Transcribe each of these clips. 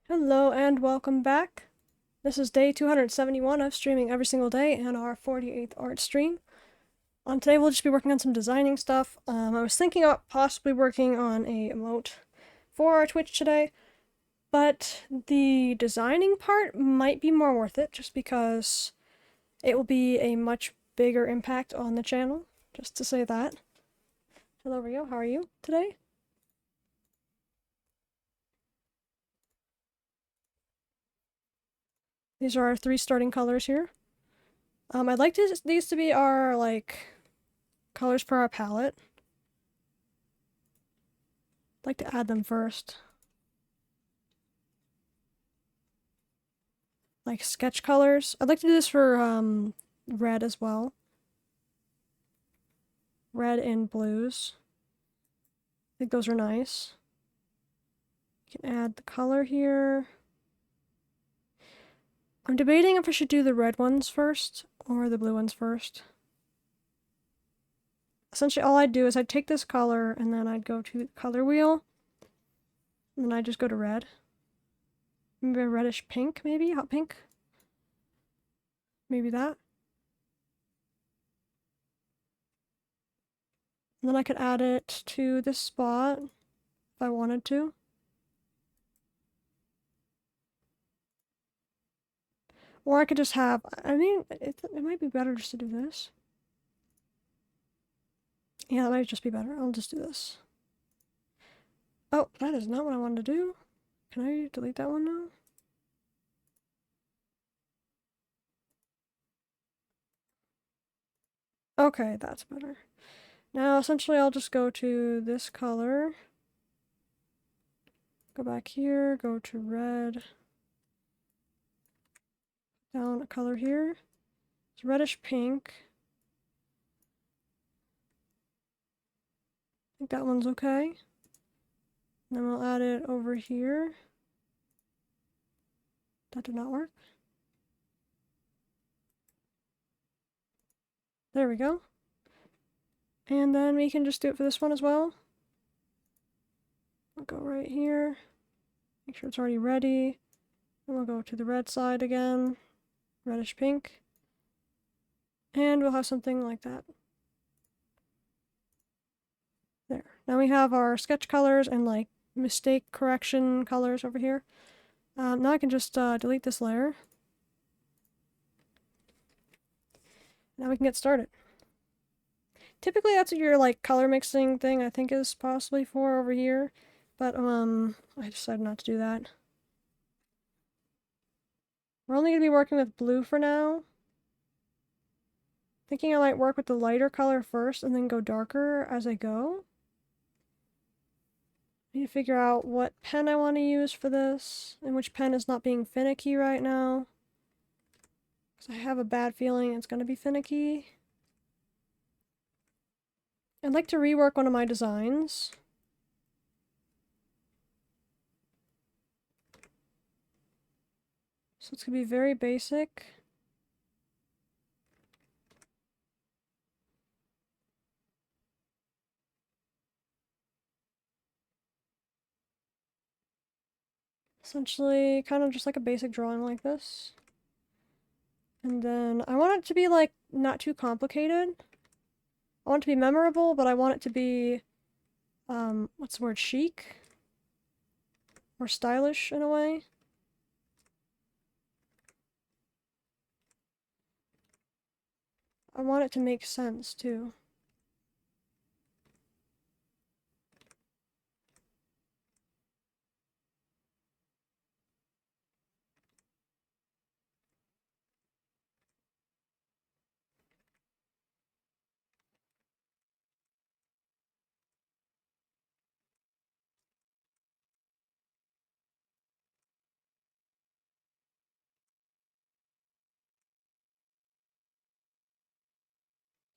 Hello and welcome back. This is day 271 of streaming every single day and our 48th art stream. Today we'll just be working on some designing stuff. I was thinking about possibly working on a emote for our Twitch today, but the designing part might be more worth it just because it will be a much bigger impact on the channel, just to say that. Hello Rio, how are you today? These are our three starting colors here. I'd like these to be our, colors for our palette. I'd like to add them first. Like sketch colors. I'd like to do this for red as well. Red and blues. I think those are nice. You can add the color here. I'm debating if I should do the red ones first or the blue ones first. Essentially all I'd do is I'd take this color and then I'd go to the color wheel. And then I'd just go to red. Maybe a reddish pink, maybe? Hot pink? Maybe that. And then I could add it to this spot if I wanted to. Or I could just have, it might be better just to do this. Yeah, that might just be better. I'll just do this. Oh, that is not what I wanted to do. Can I delete that one now? Okay, that's better. Now, essentially, I'll just go to this color. Go back here, go to red. Down a color here. It's reddish pink. I think that one's okay. And then we'll add it over here. That did not work. There we go. And then we can just do it for this one as well. I'll go right here. Make sure it's already ready. And we'll go to the red side again. Reddish pink. And we'll have something like that. There. Now we have our sketch colors and like mistake correction colors over here. Now I can just delete this layer. Now we can get started. Typically that's what your like color mixing thing I think is possibly for over here. But I decided not to do that. We're only going to be working with blue for now. Thinking I might work with the lighter color first and then go darker as I go. I need to figure out what pen I want to use for this, and which pen is not being finicky right now. Because I have a bad feeling it's going to be finicky. I'd like to rework one of my designs. So it's going to be very basic. Essentially, kind of just like a basic drawing like this. And then I want it to be like not too complicated. I want it to be memorable, but I want it to be, what's the word, chic? Or stylish in a way. I want it to make sense too.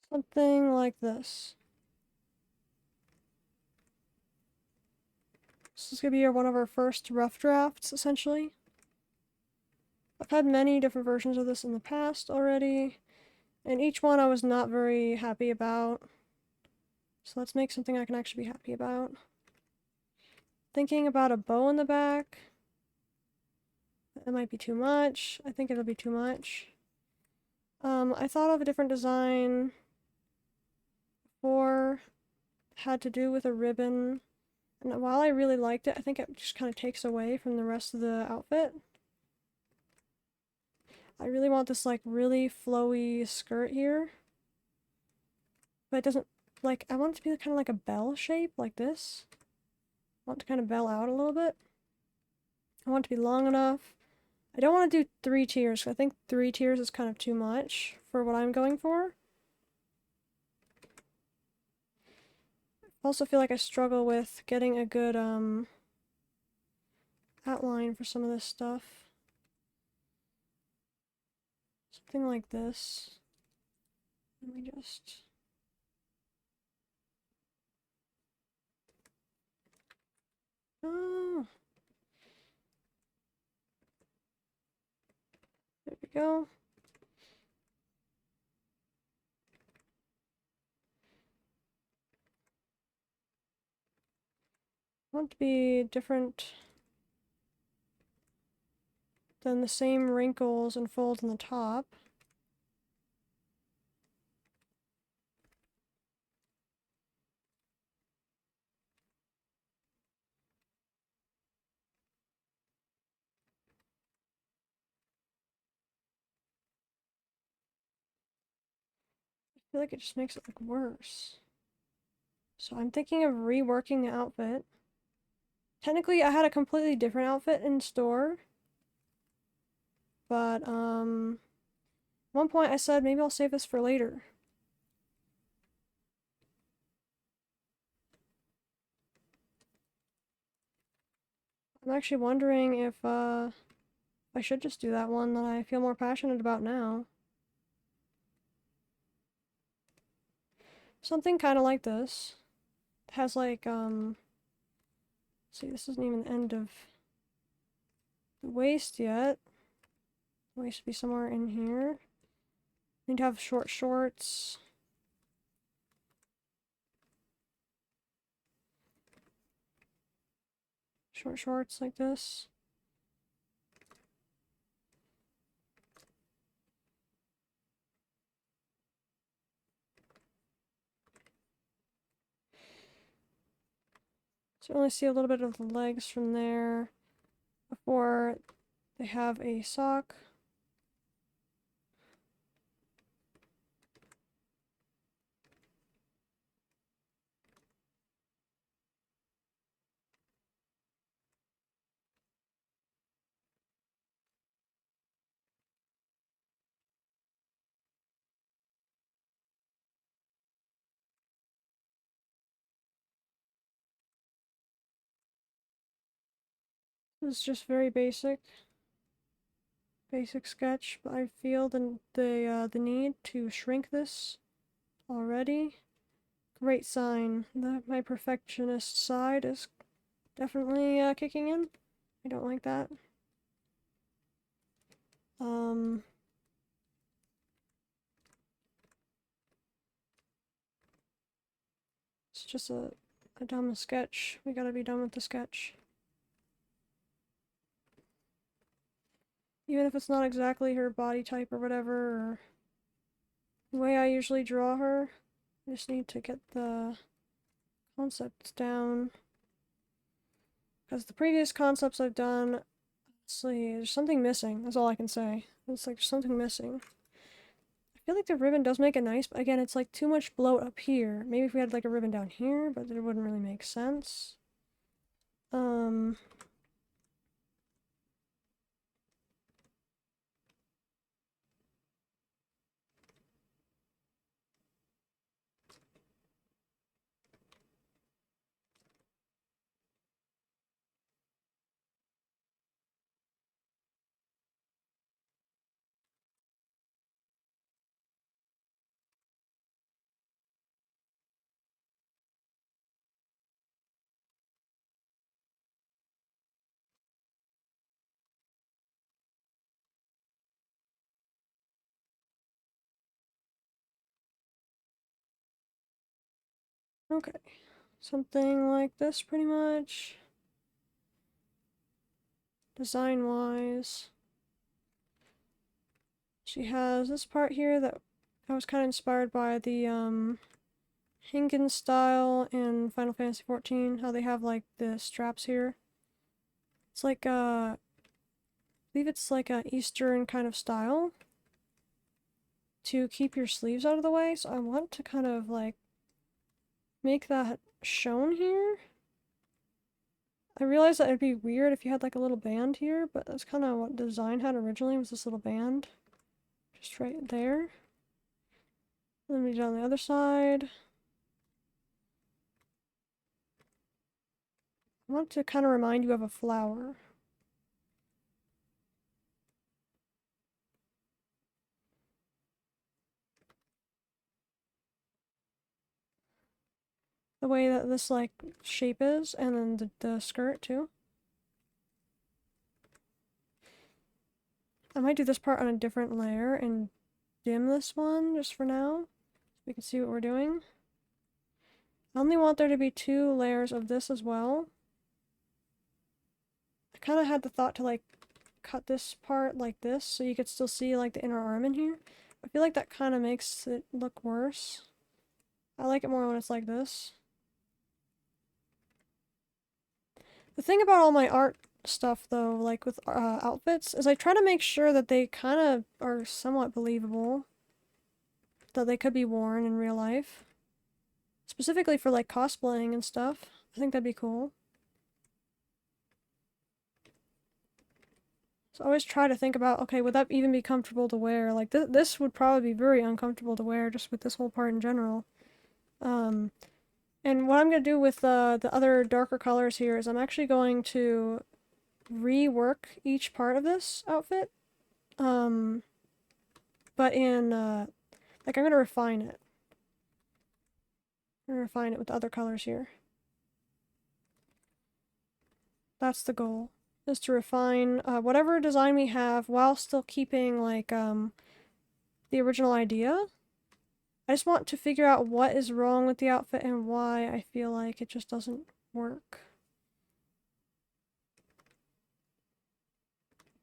Something like this. This is going to be one of our first rough drafts, essentially. I've had many different versions of this in the past already, and each one I was not very happy about. So let's make something I can actually be happy about. Thinking about a bow in the back. That might be too much. I think it'll be too much. I thought of a different design for had to do with a ribbon. And while I really liked it, I think it just kind of takes away from the rest of the outfit. I really want this like really flowy skirt here. But it doesn't, like, I want it to be kind of like a bell shape, like this. I want it to kind of bell out a little bit. I want it to be long enough. I don't want to do 3 tiers. I think 3 tiers is kind of too much for what I'm going for. I also feel like I struggle with getting a good outline for some of this stuff. Something like this. Let me just... Oh! There we go. I want it to be different than the same wrinkles and folds on the top. I feel like it just makes it look worse. So I'm thinking of reworking the outfit. Technically, I had a completely different outfit in store. But, at one point I said maybe I'll save this for later. I'm actually wondering if, I should just do that one that I feel more passionate about now. Something kind of like this. It has like, see, this isn't even the end of the waist yet. The waist should be somewhere in here. Need to have short shorts. Short shorts like this. So only see a little bit of the legs from there before they have a sock. This is just very basic sketch, but I feel the need to shrink this already. Great sign that my perfectionist side is definitely kicking in. I don't like that. It's just a dumb sketch. We gotta be done with the sketch. Even if it's not exactly her body type or whatever, or the way I usually draw her, I just need to get the concepts down. Because the previous concepts I've done, honestly, there's something missing. That's all I can say. It's like there's something missing. I feel like the ribbon does make it nice, but again, it's like too much bloat up here. Maybe if we had like a ribbon down here, but it wouldn't really make sense. Okay. Something like this, pretty much. Design-wise. She has this part here that I was kind of inspired by the Hinken style in Final Fantasy XIV, how they have like the straps here. It's like I believe it's like a Eastern kind of style to keep your sleeves out of the way, so I want to kind of like make that shown here. I realized that it'd be weird if you had like a little band here, but that's kind of what the design had originally, was this little band. Just right there. Then we do on the other side. I want to kind of remind you of a flower. The way that this like shape is, and then the skirt too. I might do this part on a different layer and dim this one just for now, so we can see what we're doing. I only want there to be 2 layers of this as well. I kind of had the thought to like cut this part like this so you could still see like the inner arm in here. I feel like that kind of makes it look worse. I like it more when it's like this. The thing about all my art stuff though, like with outfits, is I try to make sure that they kind of are somewhat believable, that they could be worn in real life. Specifically for like cosplaying and stuff. I think that'd be cool. So I always try to think about, okay, would that even be comfortable to wear? Like this would probably be very uncomfortable to wear just with this whole part in general. And what I'm going to do with the other darker colors here is I'm actually going to rework each part of this outfit. But in, like I'm going to refine it. I'm going to refine it with the other colors here. That's the goal, is to refine whatever design we have while still keeping like the original idea. I just want to figure out what is wrong with the outfit and why I feel like it just doesn't work.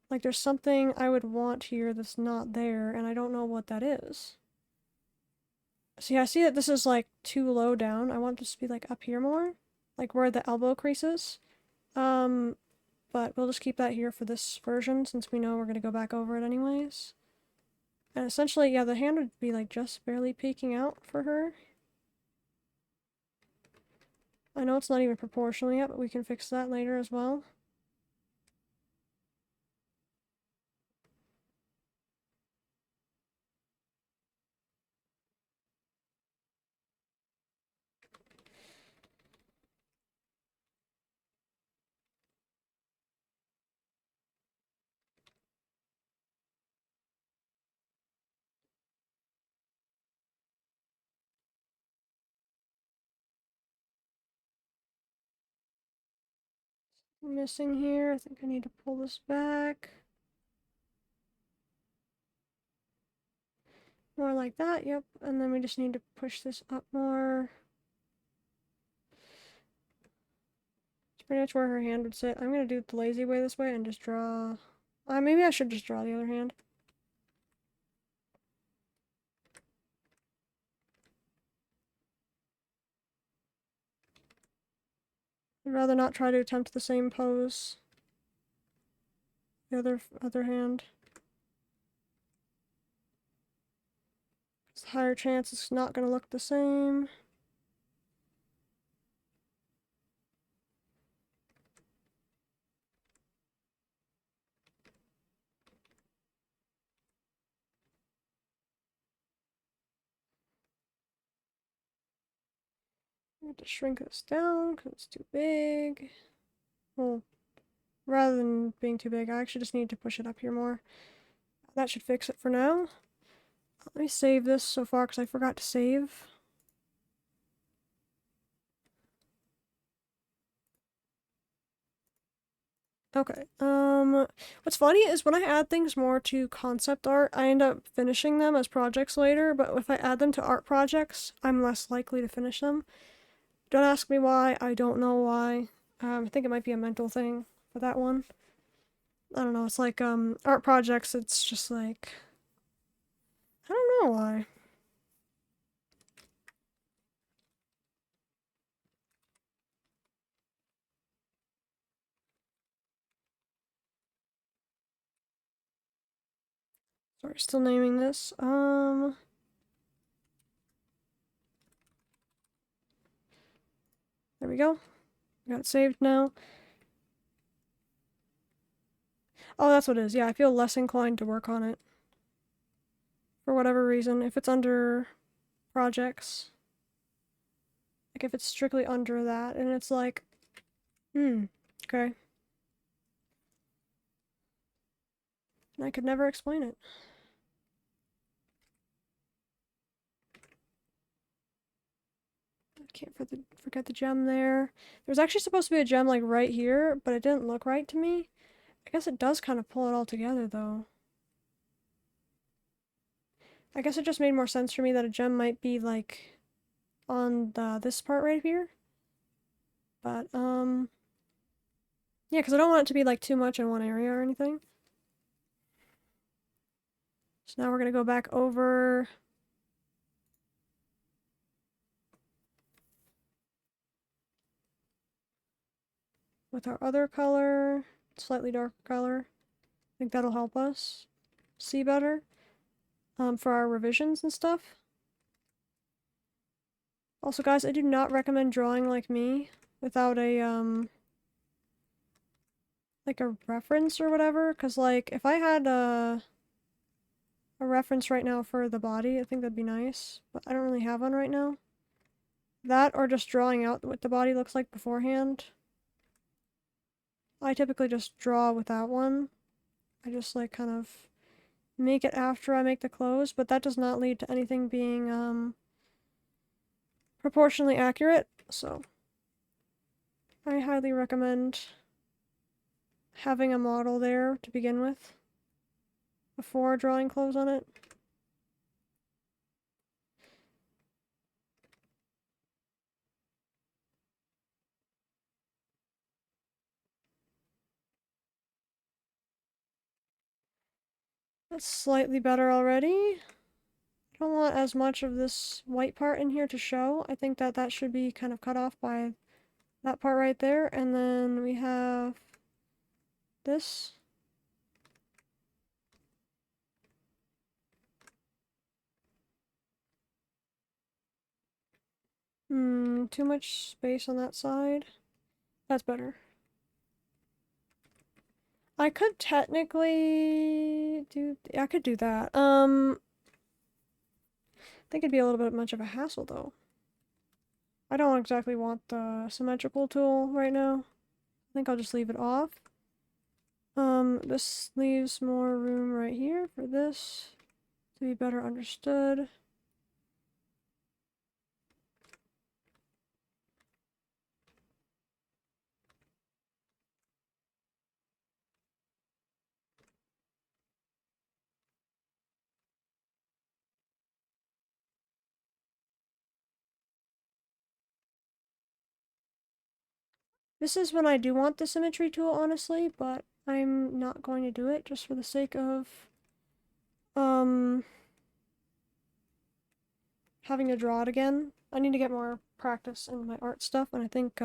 Like there's something I would want here that's not there, and I don't know what that is. See, I see that this is like too low down. I want this to be like up here more, like where the elbow crease is. But we'll just keep that here for this version since we know we're gonna go back over it anyways. And essentially, yeah, the hand would be like just barely peeking out for her. I know it's not even proportional yet, but we can fix that later as well. Missing here. I think I need to pull this back. More like that, yep. And then we just need to push this up more. It's pretty much where her hand would sit. I'm gonna do it the lazy way this way and just draw. Maybe I should just draw the other hand. I'd rather not try to attempt the same pose. The other hand. It's a higher chance it's not gonna look the same. I have to shrink this down because it's too big. Well, rather than being too big, I actually just need to push it up here more. That should fix it for now. Let me save this so far because I forgot to save. Okay, what's funny is when I add things more to concept art, I end up finishing them as projects later, but if I add them to art projects, I'm less likely to finish them. Don't ask me why, I don't know why. I think it might be a mental thing for that one. I don't know, it's like, art projects, it's just like, don't know why. Sorry, still naming this. There we go. Got it saved now. Oh, that's what it is. Yeah, I feel less inclined to work on it. For whatever reason. If it's under projects. Like, if it's strictly under that, and it's like, okay. And I could never explain it. I can't forget the gem there. There's actually supposed to be a gem, like, right here, but it didn't look right to me. I guess it does kind of pull it all together, though. I guess it just made more sense for me that a gem might be, like, on this part right here. But, yeah, because I don't want it to be, like, too much in one area or anything. So now we're going to go back over with our other color, slightly darker color. I think that'll help us see better for our revisions and stuff. Also, guys, I do not recommend drawing like me without a like a reference or whatever, because like if I had a reference right now for the body, I think that'd be nice, but I don't really have one right now. That or just drawing out what the body looks like beforehand. I typically just draw without one. I just like kind of make it after I make the clothes, but that does not lead to anything being proportionally accurate, so I highly recommend having a model there to begin with before drawing clothes on it. That's slightly better already. I don't want as much of this white part in here to show. I think that should be kind of cut off by that part right there. And then we have this. Too much space on that side. That's better. I could technically I could do that. I think it'd be a little bit much of a hassle though. I don't exactly want the symmetrical tool right now. I think I'll just leave it off. This leaves more room right here for this to be better understood. This is when I do want the symmetry tool, honestly, but I'm not going to do it just for the sake of having to draw it again. I need to get more practice in my art stuff, and I think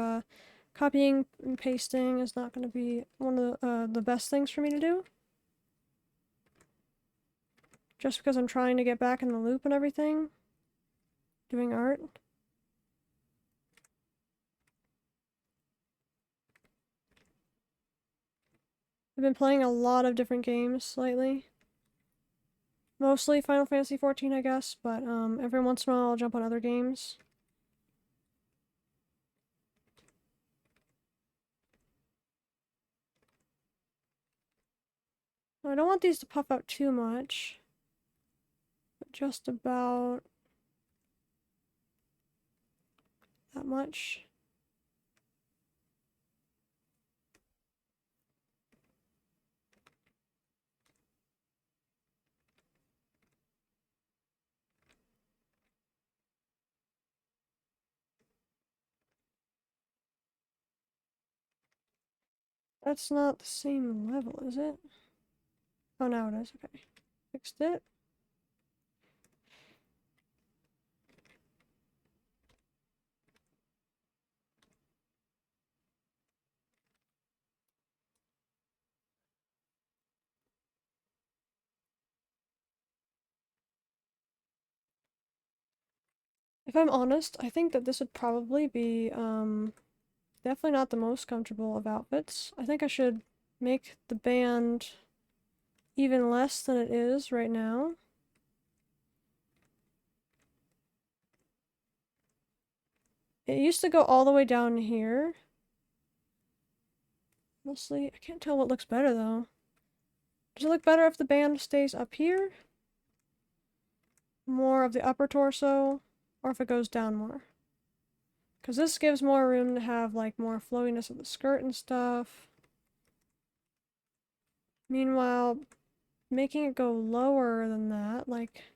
copying and pasting is not going to be one of the best things for me to do. Just because I'm trying to get back in the loop and everything, doing art. I've been playing a lot of different games lately. Mostly Final Fantasy XIV, I guess, but every once in a while I'll jump on other games. I don't want these to puff out too much, but just about that much. That's not the same level, is it? Oh, now it is. Okay. Fixed it. If I'm honest, I think that this would probably be, definitely not the most comfortable of outfits. I think I should make the band even less than it is right now. It used to go all the way down here. Mostly, I can't tell what looks better though. Does it look better if the band stays up here? More of the upper torso? Or if it goes down more? Because this gives more room to have like more flowiness of the skirt and stuff. Meanwhile, making it go lower than that, like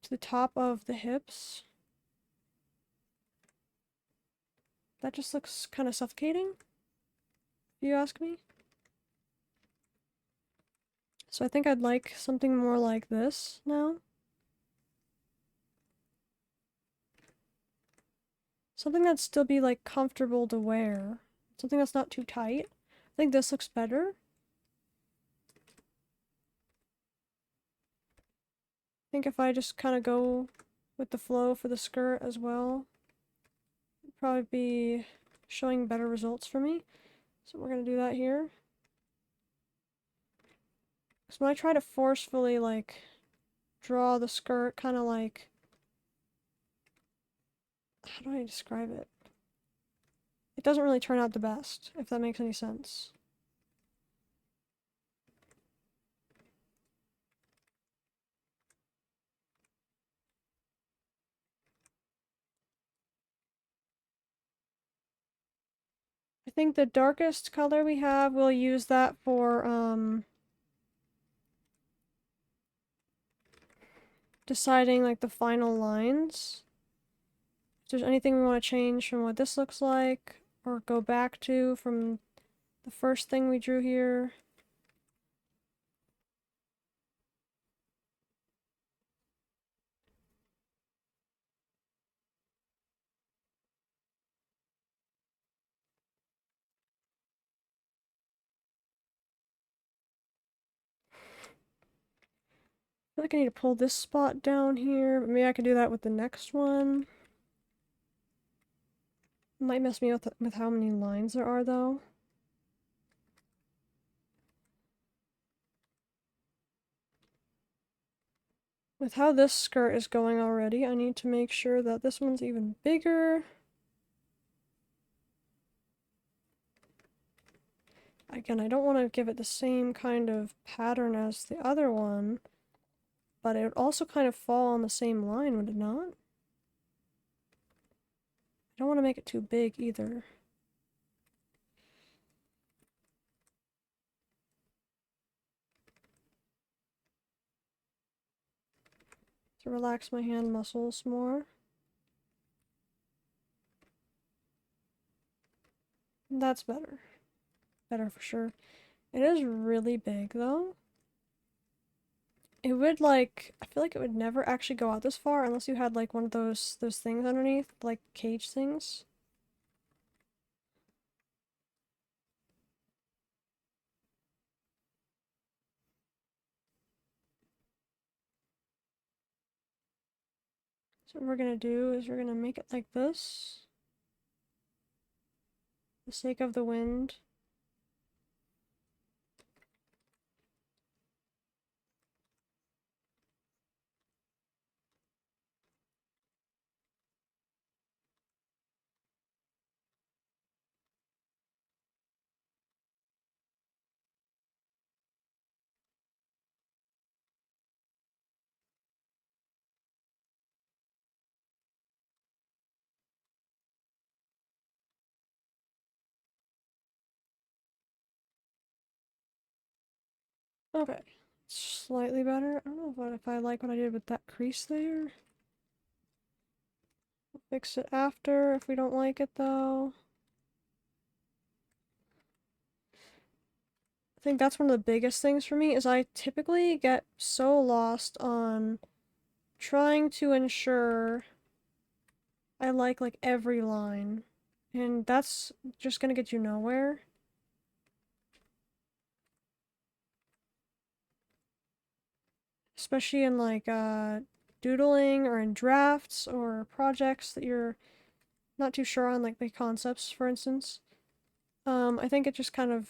to the top of the hips, that just looks kind of suffocating, if you ask me. So I think I'd like something more like this now. Something that'd still be like comfortable to wear. Something that's not too tight. I think this looks better. I think if I just kind of go with the flow for the skirt as well, it'd probably be showing better results for me. So we're gonna do that here. Because when I try to forcefully like draw the skirt, kind of like, how do I describe it? It doesn't really turn out the best, if that makes any sense. I think the darkest color we have, we'll use that for, deciding like the final lines. If there's anything we want to change from what this looks like, or go back to from the first thing we drew here. I feel like I need to pull this spot down here, but maybe I can do that with the next one. Might mess me up with how many lines there are, though. With how this skirt is going already, I need to make sure that this one's even bigger. Again, I don't want to give it the same kind of pattern as the other one, but it would also kind of fall on the same line, would it not? I don't want to make it too big either. To relax my hand muscles more. That's better. Better for sure. It is really big though. It would like, I feel like it would never actually go out this far unless you had like one of those things underneath, like cage things. So what we're gonna do is we're gonna make it like this. For the sake of the wind. Okay. Slightly better. I don't know if I like what I did with that crease there. We'll fix it after if we don't like it though. I think that's one of the biggest things for me is I typically get so lost on trying to ensure I like every line. And that's just gonna get you nowhere. Especially in like doodling or in drafts or projects that you're not too sure on, like the concepts, for instance, I think it just kind of,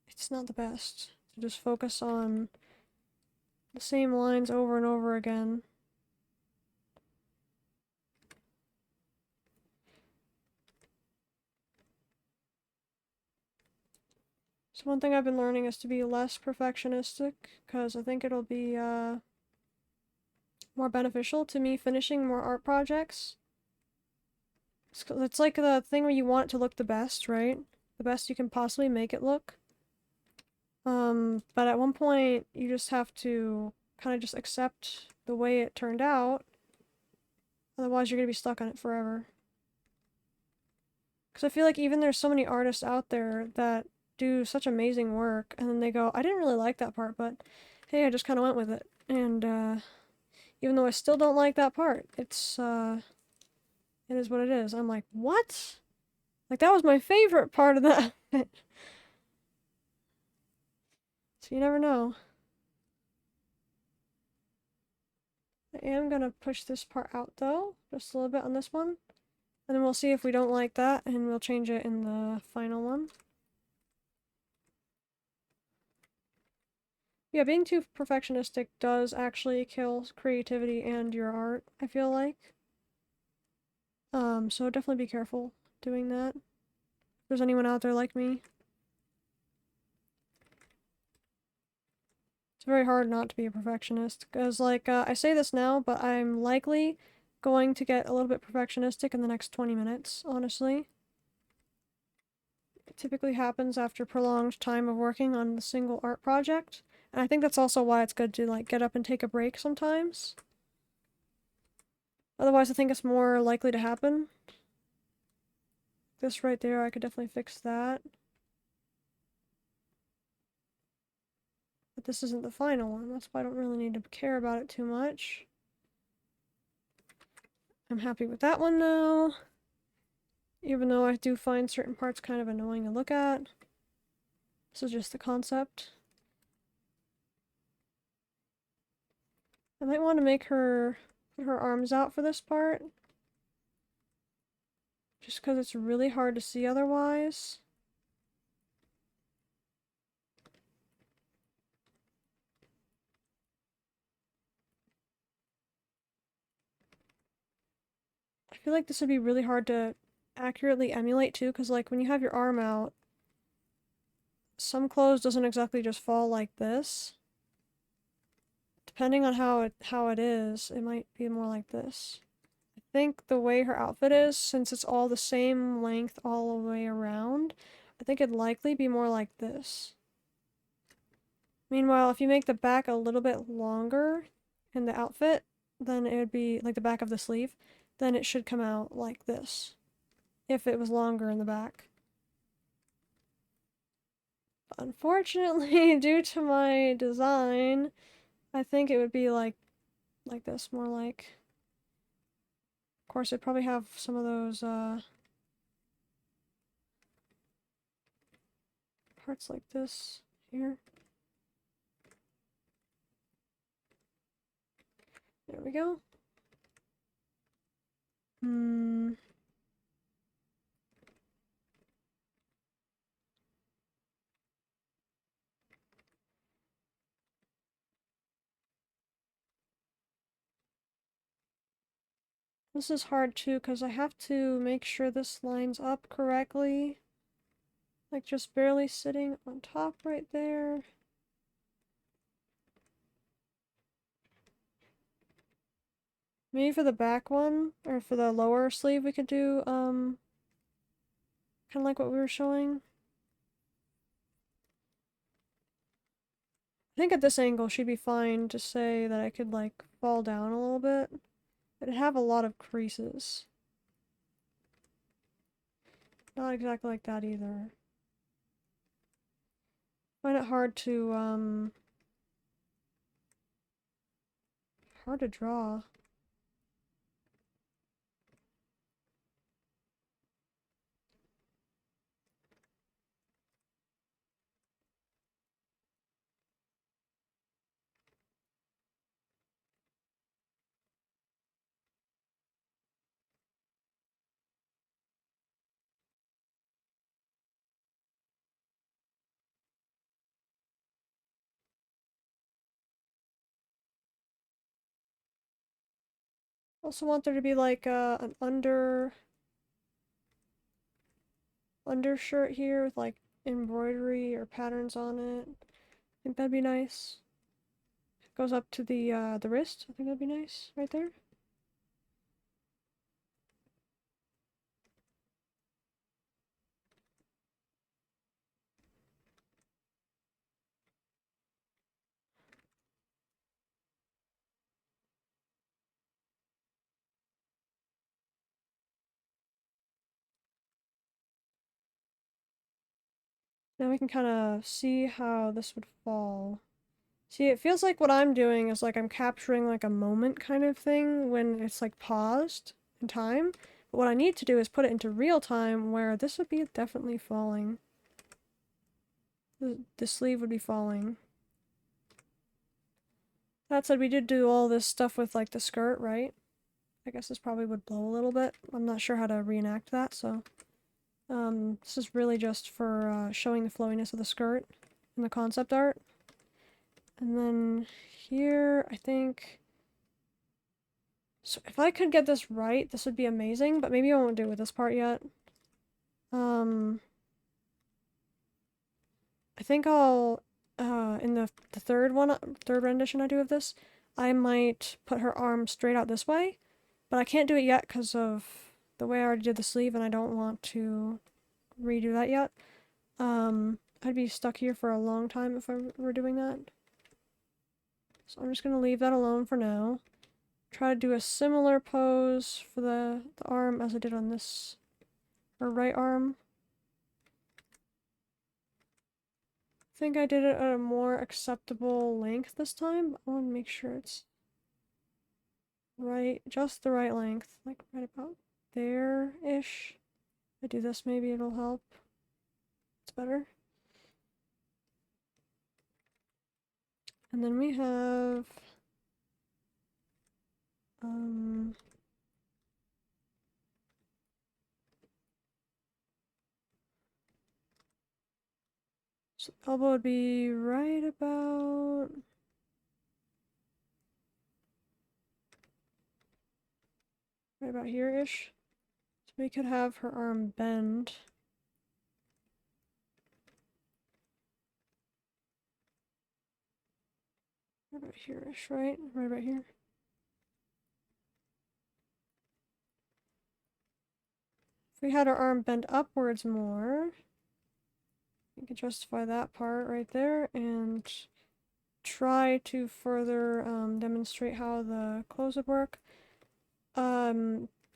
it's not the best to just focus on the same lines over and over again. So one thing I've been learning is to be less perfectionistic, because I think it'll be more beneficial to me finishing more art projects. It's like the thing where you want it to look the best, right? The best you can possibly make it look. But at one point, you just have to kind of just accept the way it turned out. Otherwise, you're gonna be stuck on it forever. Because I feel like even there's so many artists out there that do such amazing work, and then they go, I didn't really like that part, but hey, I just kind of went with it. And even though I still don't like that part, it is what it is. I'm like, what? Like, that was my favorite part of that. So you never know. I am gonna push this part out though, just a little bit on this one. And then we'll see if we don't like that, and we'll change it in the final one. Yeah, being too perfectionistic does actually kill creativity and your art, I feel like. So definitely be careful doing that. If there's anyone out there like me. It's very hard not to be a perfectionist, because, like, I say this now, but I'm likely going to get a little bit perfectionistic in the next 20 minutes, honestly. It typically happens after prolonged time of working on the single art project, and I think that's also why it's good to, like, get up and take a break sometimes. Otherwise, I think it's more likely to happen. This right there, I could definitely fix that. But this isn't the final one, that's why I don't really need to care about it too much. I'm happy with that one now. Even though I do find certain parts kind of annoying to look at. This is just the concept. I might want to make her put her arms out for this part. Just because it's really hard to see otherwise. I feel like this would be really hard to accurately emulate too, because like when you have your arm out, some clothes doesn't exactly just fall like this. Depending on how it is, it might be more like this. I think the way her outfit is, since it's all the same length all the way around, I think it'd likely be more like this. Meanwhile, if you make the back a little bit longer in the outfit, then it would be like the back of the sleeve, then it should come out like this. If it was longer in the back. Unfortunately, due to my design, I think it would be like this, more like. Of course, it'd probably have some of those parts like this here. There we go. This is hard too, because I have to make sure this lines up correctly. Like just barely sitting on top right there. Maybe for the back one, or for the lower sleeve, we could do, kind of like what we were showing. I think at this angle, she'd be fine to say that I could, like, fall down a little bit. It'd have a lot of creases. Not exactly like that either. Find it hard to draw. Also want there to be like an undershirt here with like embroidery or patterns on it. I think that'd be nice. It goes up to the wrist. I think that'd be nice right there. Now we can kind of see how this would fall. See, it feels like what I'm doing is like I'm capturing like a moment kind of thing when it's like paused in time. But what I need to do is put it into real time where this would be definitely falling. The sleeve would be falling. That said, we did do all this stuff with like the skirt, right? I guess this probably would blow a little bit. I'm not sure how to reenact that, so. This is really just for showing the flowiness of the skirt in the concept art. And then here, I think... So if I could get this right, this would be amazing, but maybe I won't do it with this part yet. I think I'll, in the third rendition I do of this, I might put her arm straight out this way, but I can't do it yet because of the way I already did the sleeve, and I don't want to redo that yet. I'd be stuck here for a long time if I were doing that. So I'm just gonna leave that alone for now. Try to do a similar pose for the arm as I did on this, her right arm. I think I did it at a more acceptable length this time. I want to make sure it's right, just the right length, like right about there-ish. If I do this, maybe it'll help. It's better. And then we have so elbow would be right about here-ish. So we could have her arm bend. Right about here-ish, right? Right about here. If we had our arm bend upwards more, we could justify that part right there and try to further demonstrate how the clothes would work.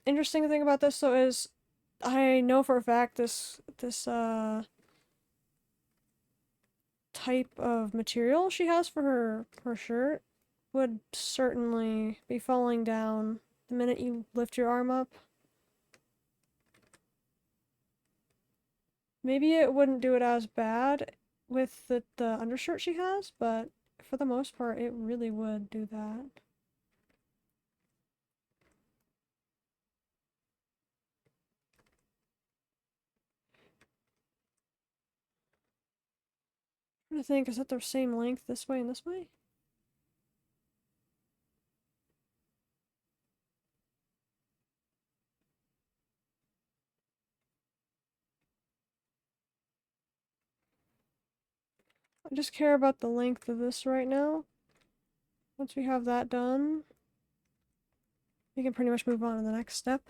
Interesting thing about this though is I know for a fact this type of material she has for her shirt would certainly be falling down the minute you lift your arm up. Maybe it wouldn't do it as bad with the undershirt she has, but for the most part it really would do that. I think is that the same length this way and this way? I just care about the length of this right now. Once we have that done, we can pretty much move on to the next step.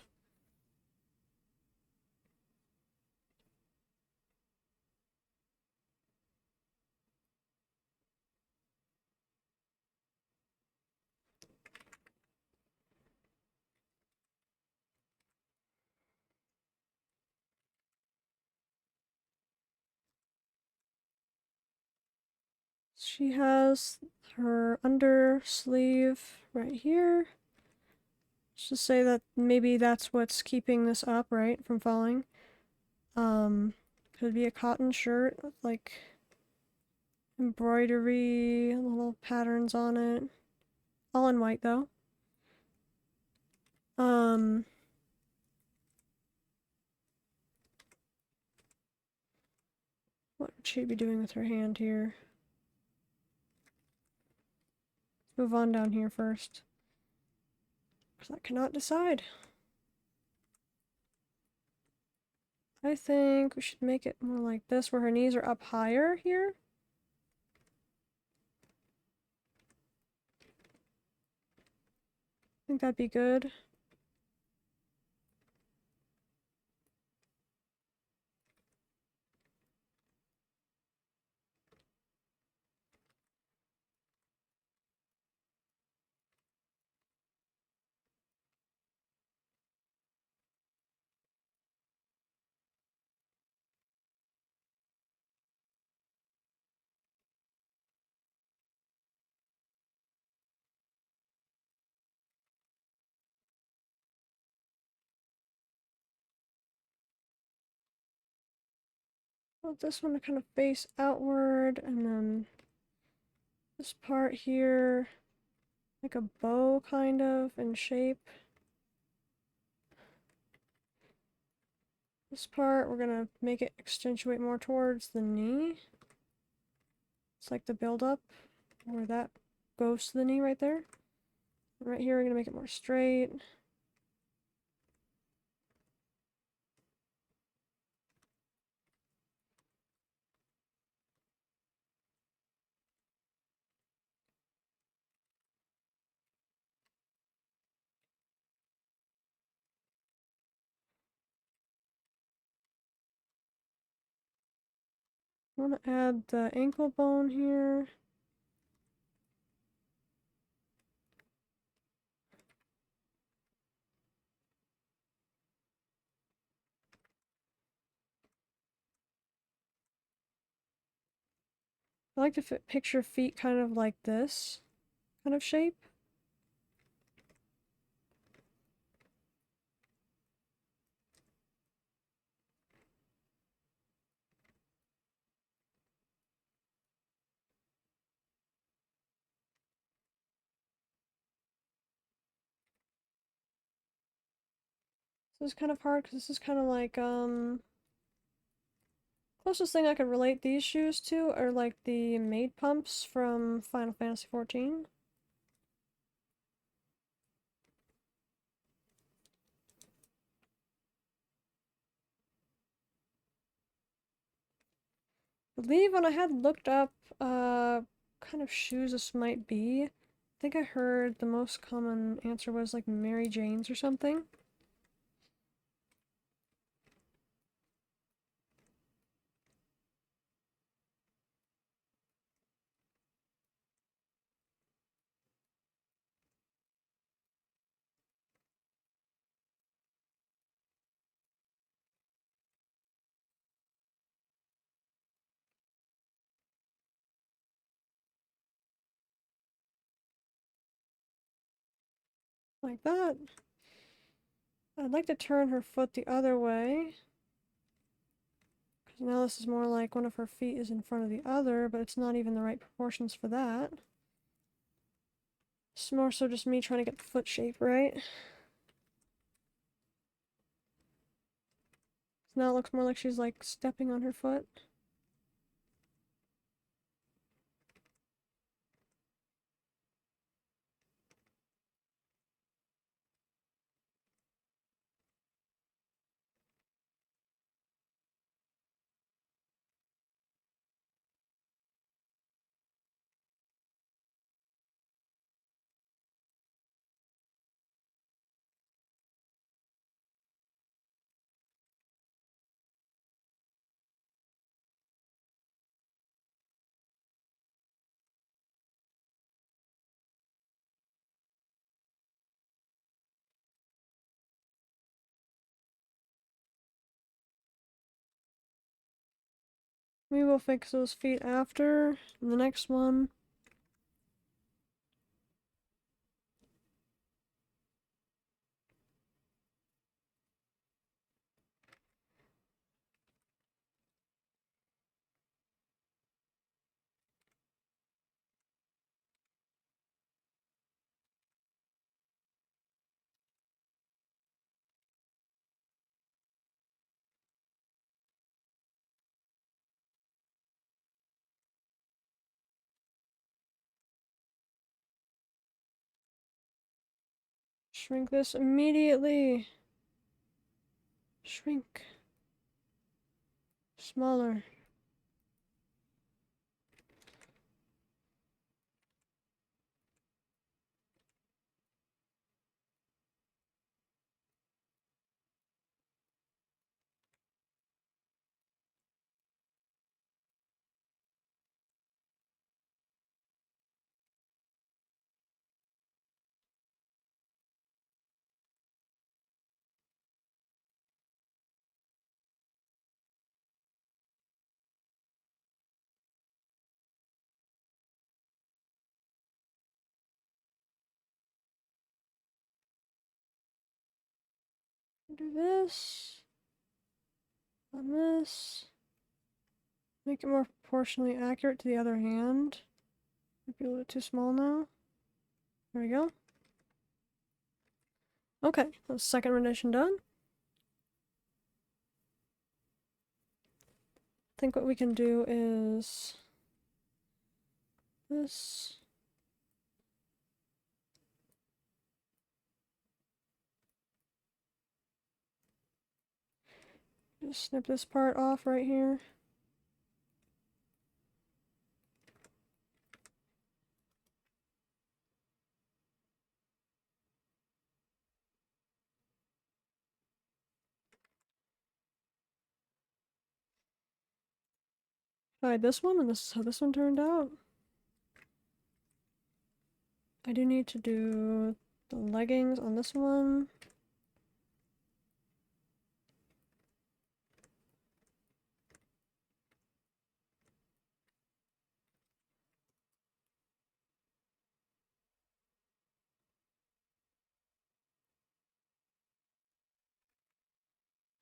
She has her under sleeve right here. Let's just say that maybe that's what's keeping this up, right, from falling. Could be a cotton shirt with like embroidery, little patterns on it. All in white though. What would she be doing with her hand here? Let's move on down here first. because I cannot decide. I think we should make it more like this, where her knees are up higher here. I think that'd be good. I want this one to kind of face outward, and then this part here, like a bow kind of in shape. This part, we're gonna make it accentuate more towards the knee. It's like the build up, where that goes to the knee right there. Right here, we're gonna make it more straight. I want to add the ankle bone here. I like to picture feet kind of like this kind of shape. This is kind of hard because this is kind of like, closest thing I could relate these shoes to are like the maid pumps from Final Fantasy XIV. I believe when I had looked up, kind of shoes this might be, I think I heard the most common answer was like Mary Jane's or something. Like that. I'd like to turn her foot the other way. Because now this is more like one of her feet is in front of the other, but it's not even the right proportions for that. It's more so just me trying to get the foot shape right. So now it looks more like she's like stepping on her foot. We will fix those feet after in the next one. Shrink this immediately. Shrink. Smaller. Do this. On this. Make it more proportionally accurate to the other hand. Might be a little bit too small now. There we go. Okay, that's second rendition done. I think what we can do is this. Just snip this part off right here. Hide this one, and this is how this one turned out. I do need to do the leggings on this one.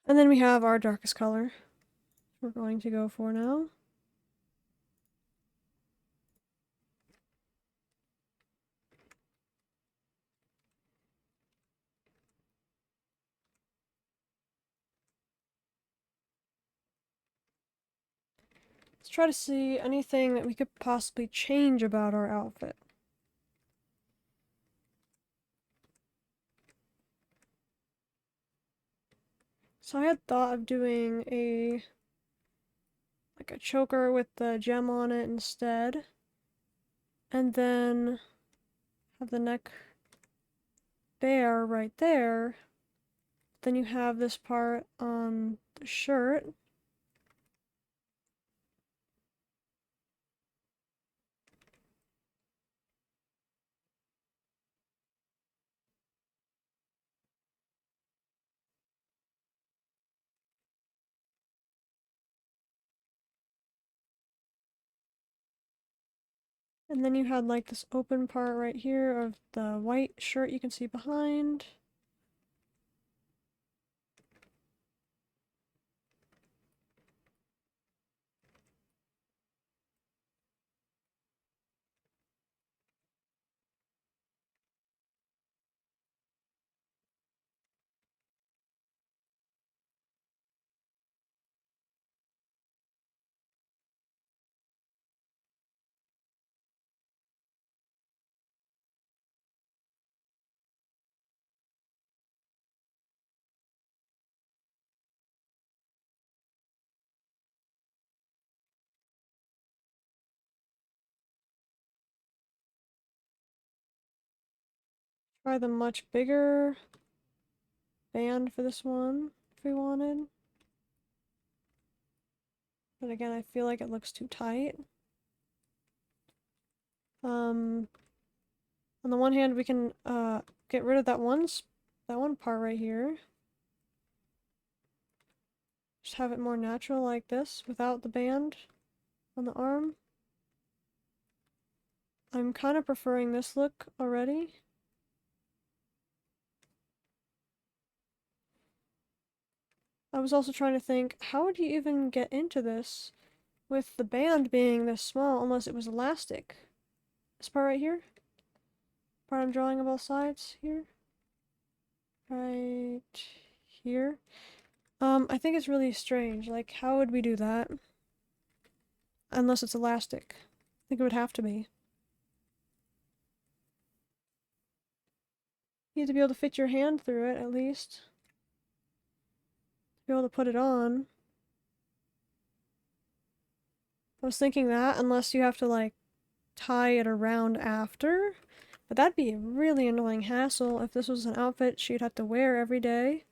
And then we have our darkest color we're going to go for now. Let's try to see anything that we could possibly change about our outfit. So I had thought of doing like a choker with the gem on it instead. And then have the neck bare right there. Then you have this part on the shirt. And then you had like this open part right here of the white shirt you can see behind. Try the much bigger band for this one if we wanted. But again, I feel like it looks too tight. On the one hand, we can get rid of that one part right here. Just have it more natural like this without the band on the arm. I'm kind of preferring this look already. I was also trying to think, how would you even get into this with the band being this small unless it was elastic? This part right here? Part I'm drawing on both sides here? Right here? I think it's really strange. Like, how would we do that? Unless it's elastic. I think it would have to be. You need to be able to fit your hand through it, at least. Be able to put it on. I was thinking that, unless you have to, like, tie it around after. But that'd be a really annoying hassle if this was an outfit she'd have to wear every day.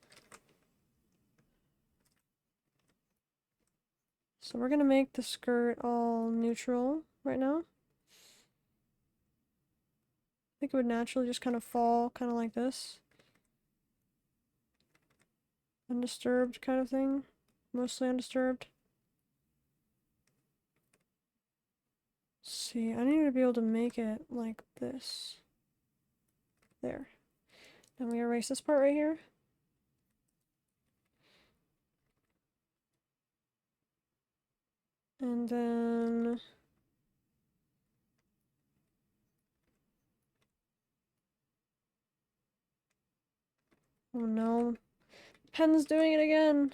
So we're gonna make the skirt all neutral right now. I think it would naturally just kind of fall, kind of like this. Undisturbed kind of thing. Mostly undisturbed. See, I need to be able to make it like this. There. Then we erase this part right here. And then... oh no. Pen's doing it again!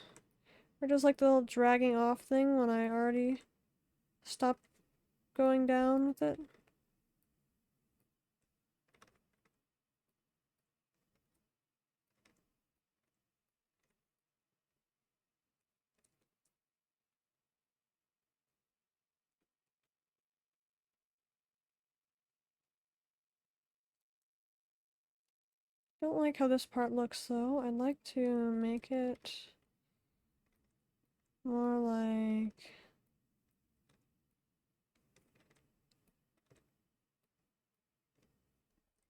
Or just like the little dragging off thing when I already stopped going down with it. Don't like how this part looks though. I'd like to make it more like...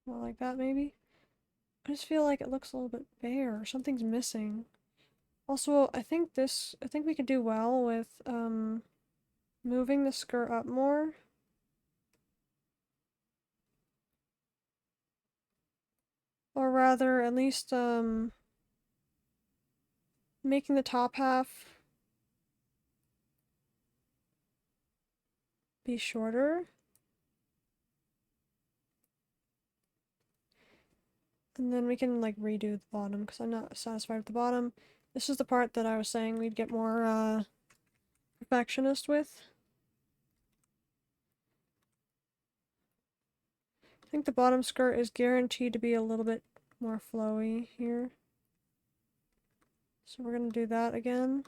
more like that maybe? I just feel like it looks a little bit bare. Something's missing. Also, I think we could do well with, moving the skirt up more. Or rather, at least, making the top half be shorter. And then we can, like, redo the bottom, because I'm not satisfied with the bottom. This is the part that I was saying we'd get more, perfectionist with. I think the bottom skirt is guaranteed to be a little bit more flowy here. So we're gonna do that again.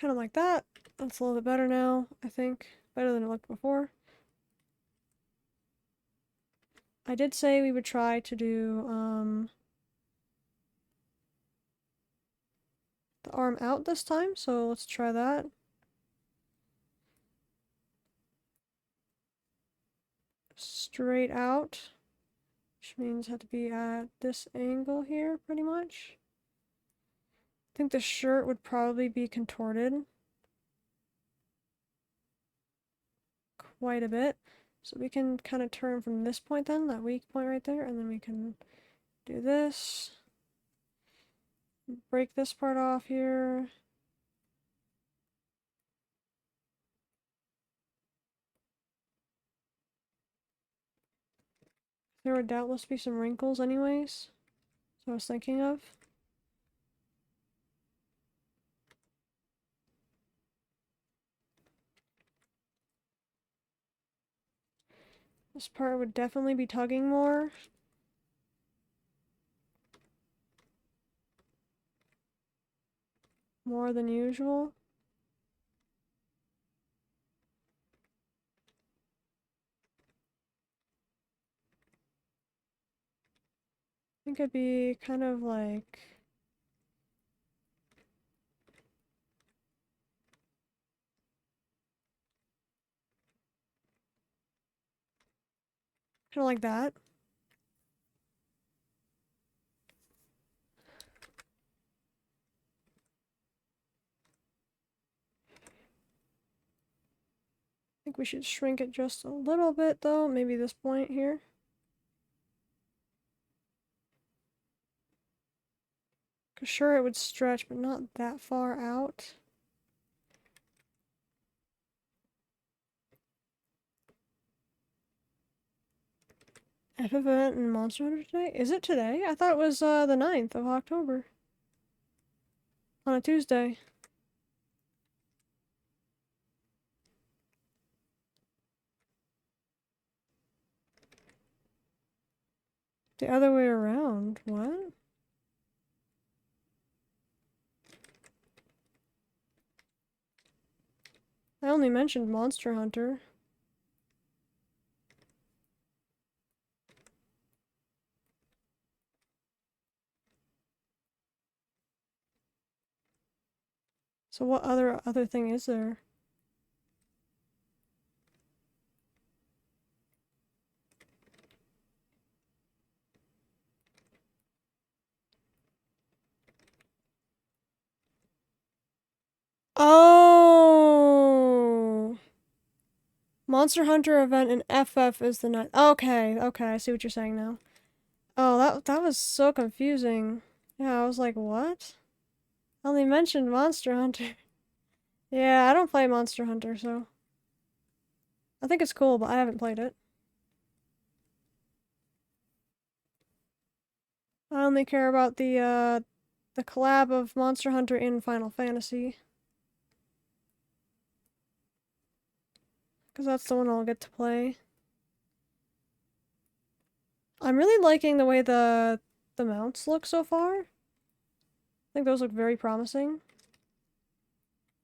Kind of like that. That's a little bit better now, I think. Better than it looked before. I did say we would try to do, the arm out this time, so let's try that. Straight out, which means it had to be at this angle here, pretty much. I think the shirt would probably be contorted quite a bit. So we can kind of turn from this point then, that weak point right there, and then we can do this. Break this part off here. There would doubtless be some wrinkles anyways. So I was thinking of. This part would definitely be tugging more. More than usual. I think it'd be kind of like... kind of like that. I think we should shrink it just a little bit though, maybe this point here. Cause sure it would stretch, but not that far out. FF event and Monster Hunter today? Is it today? I thought it was the 9th of October. On a Tuesday. The other way around. What? I only mentioned Monster Hunter. So what other thing is there? Oh! Monster Hunter event in FF is the 9th. Okay, okay, I see what you're saying now. Oh, that was so confusing. Yeah, I was like, what? I only mentioned Monster Hunter. Yeah, I don't play Monster Hunter, so I think it's cool, but I haven't played it. I only care about the collab of Monster Hunter in Final Fantasy. Because that's the one I'll get to play. I'm really liking the way the mounts look so far. I think those look very promising.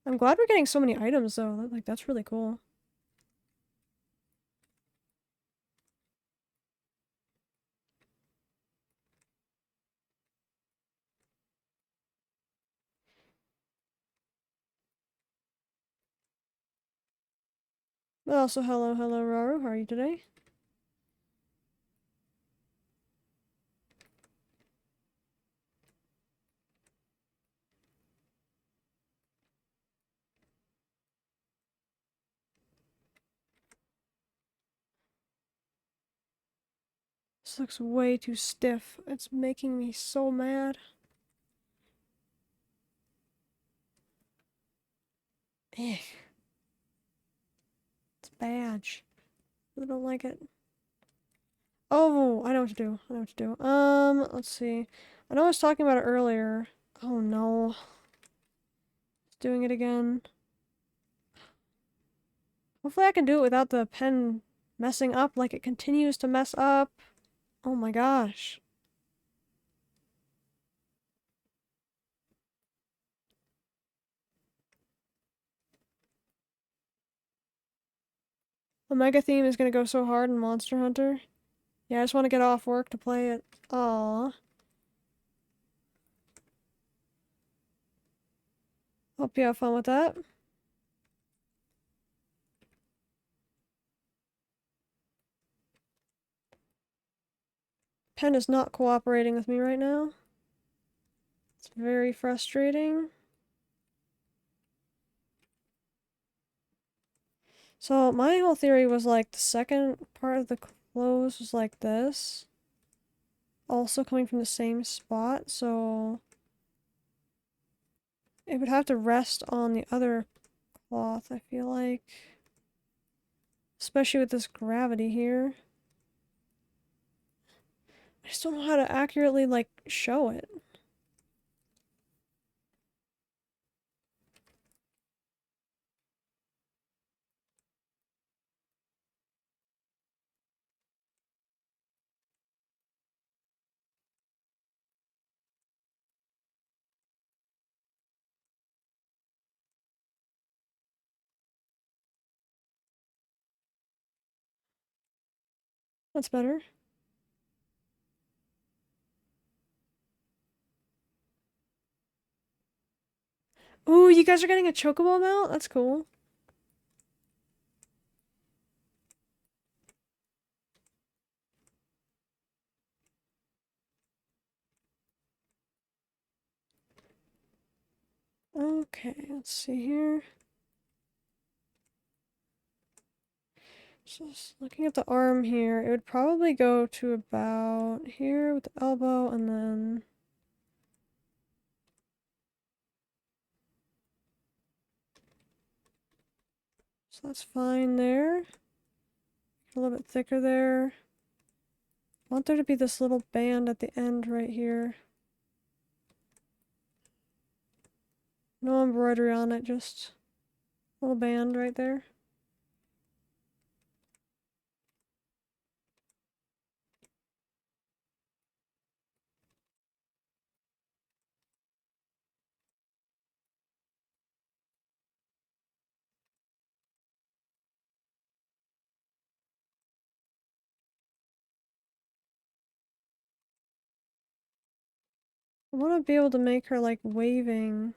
I'm glad we're getting so many items though. Like that's really cool. But also hello Raru, how are you today? This looks way too stiff. It's making me so mad. Eh. It's badge. I don't like it. Oh, I know what to do. I know what to do. Let's see. I know I was talking about it earlier. Oh no. It's doing it again. Hopefully I can do it without the pen messing up like it continues to mess up. Oh my gosh. The mega theme is gonna go so hard in Monster Hunter. Yeah, I just want to get off work to play it. Aww. Hope you have fun with that. Pen is not cooperating with me right now. It's very frustrating. So my whole theory was like the second part of the close was like this. Also coming from the same spot, so it would have to rest on the other cloth, I feel like. Especially with this gravity here. I just don't know how to accurately, like, show it. That's better. Ooh, you guys are getting a chocobo mount? That's cool. Okay, let's see here. Just looking at the arm here, it would probably go to about here with the elbow and then... So that's fine there. A little bit thicker there. I want there to be this little band at the end right here. No embroidery on it, just a little band right there. I want to be able to make her like waving.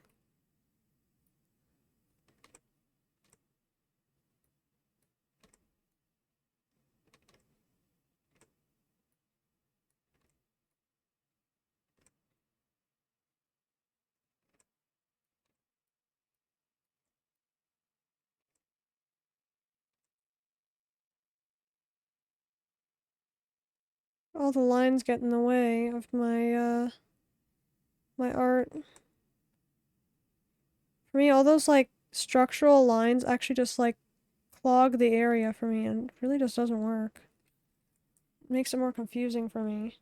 All the lines get in the way of my my art. For me, all those like structural lines actually just like clog the area for me and really just doesn't work. It makes it more confusing for me.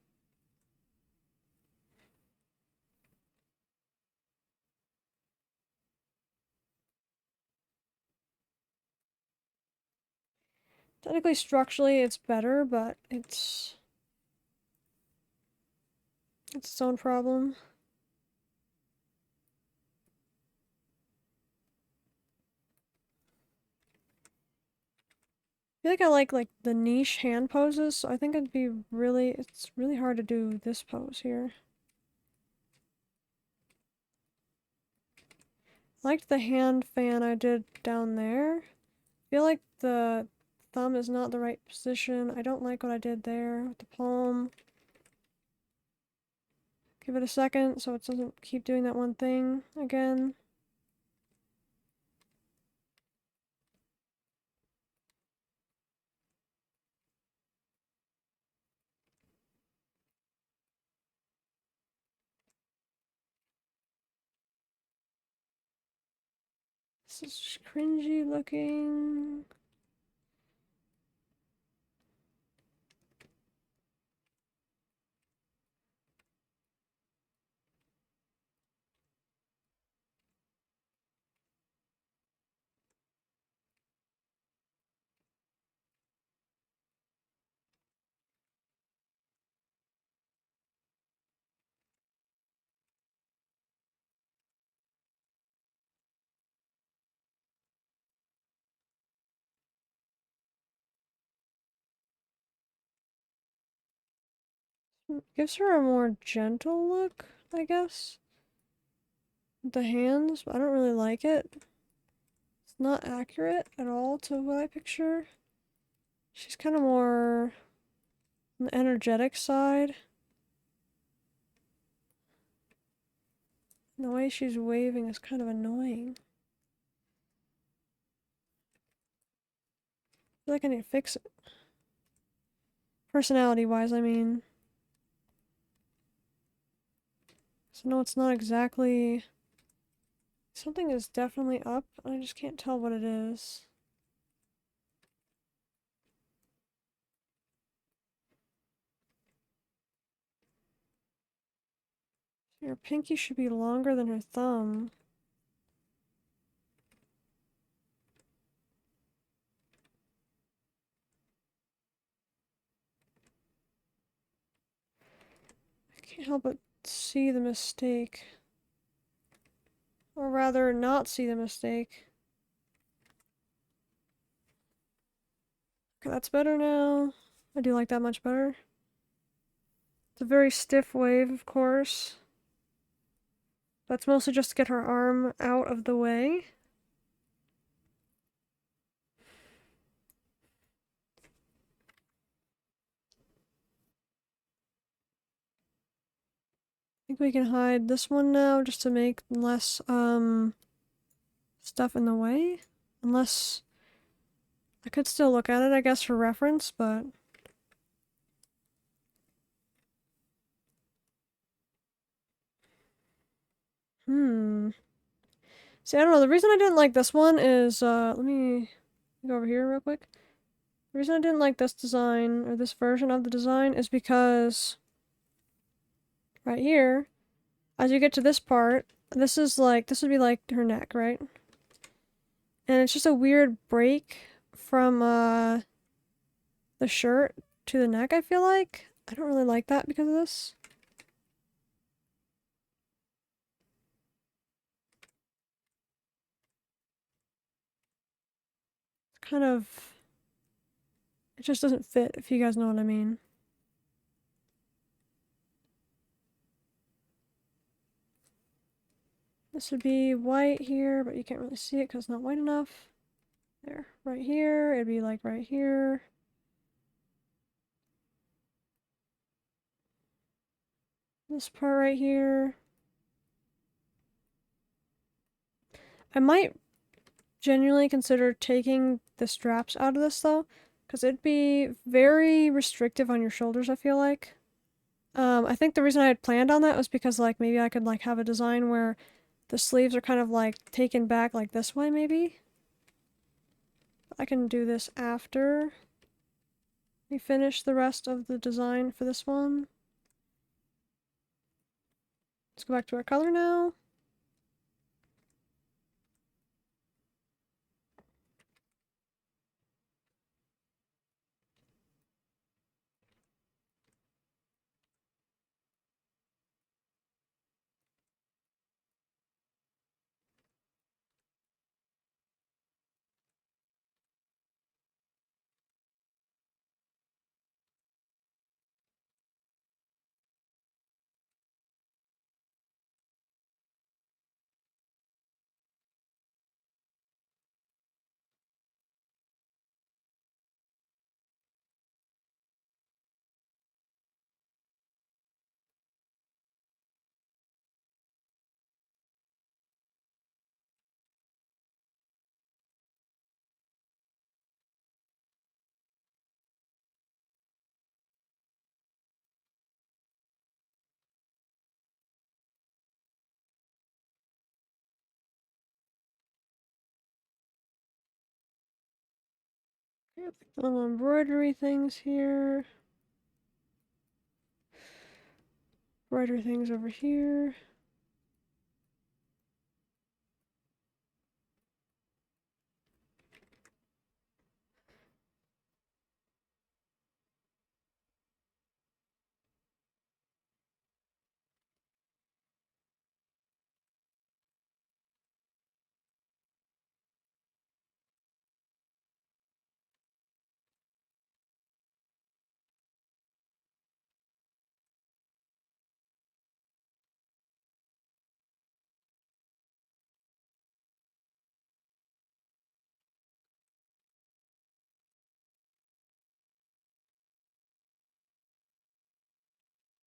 Technically, structurally, it's better, but it's its own problem. I feel like I like the niche hand poses, so I think it's really hard to do this pose here. I liked the hand fan I did down there. I feel like the thumb is not the right position. I don't like what I did there with the palm. Give it a second so it doesn't keep doing that one thing again. This is cringy looking. Gives her a more gentle look, I guess. With the hands, but I don't really like it. It's not accurate at all to what I picture. She's kind of more on the energetic side. And the way she's waving is kind of annoying. I feel like I need to fix it. Personality-wise, I mean. So no, it's not exactly... Something is definitely up, I just can't tell what it is. Her pinky should be longer than her thumb. I can't help but see the mistake. Or rather, not see the mistake. Okay, that's better now. I do like that much better. It's a very stiff wave, of course. That's mostly just to get her arm out of the way. I think we can hide this one now just to make less stuff in the way. Unless I could still look at it, I guess, for reference, but See, I don't know. The reason I didn't like this one is let me go over here real quick. The reason I didn't like this design, or this version of the design, is because right here, as you get to this part, this would be like her neck, right? And it's just a weird break from the shirt to the neck, I feel like. I don't really like that because of this. It's kind of... It just doesn't fit, if you guys know what I mean. This would be white here, but you can't really see it because it's not white enough. There. Right here, it'd be like right here. This part right here. I might genuinely consider taking the straps out of this though, because it'd be very restrictive on your shoulders, I feel like. I think the reason I had planned on that was because like maybe I could like have a design where the sleeves are kind of like taken back like this way maybe. I can do this after we finish the rest of the design for this one. Let's go back to our color now. Little embroidery things here. Embroidery things over here.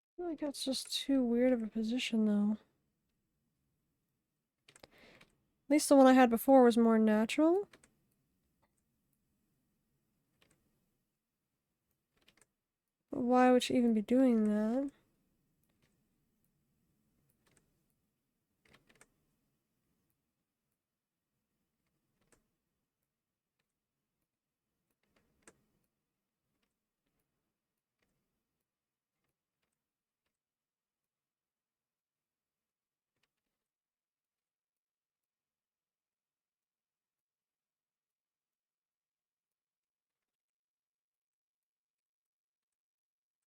I feel like that's just too weird of a position though. At least the one I had before was more natural. But why would she even be doing that?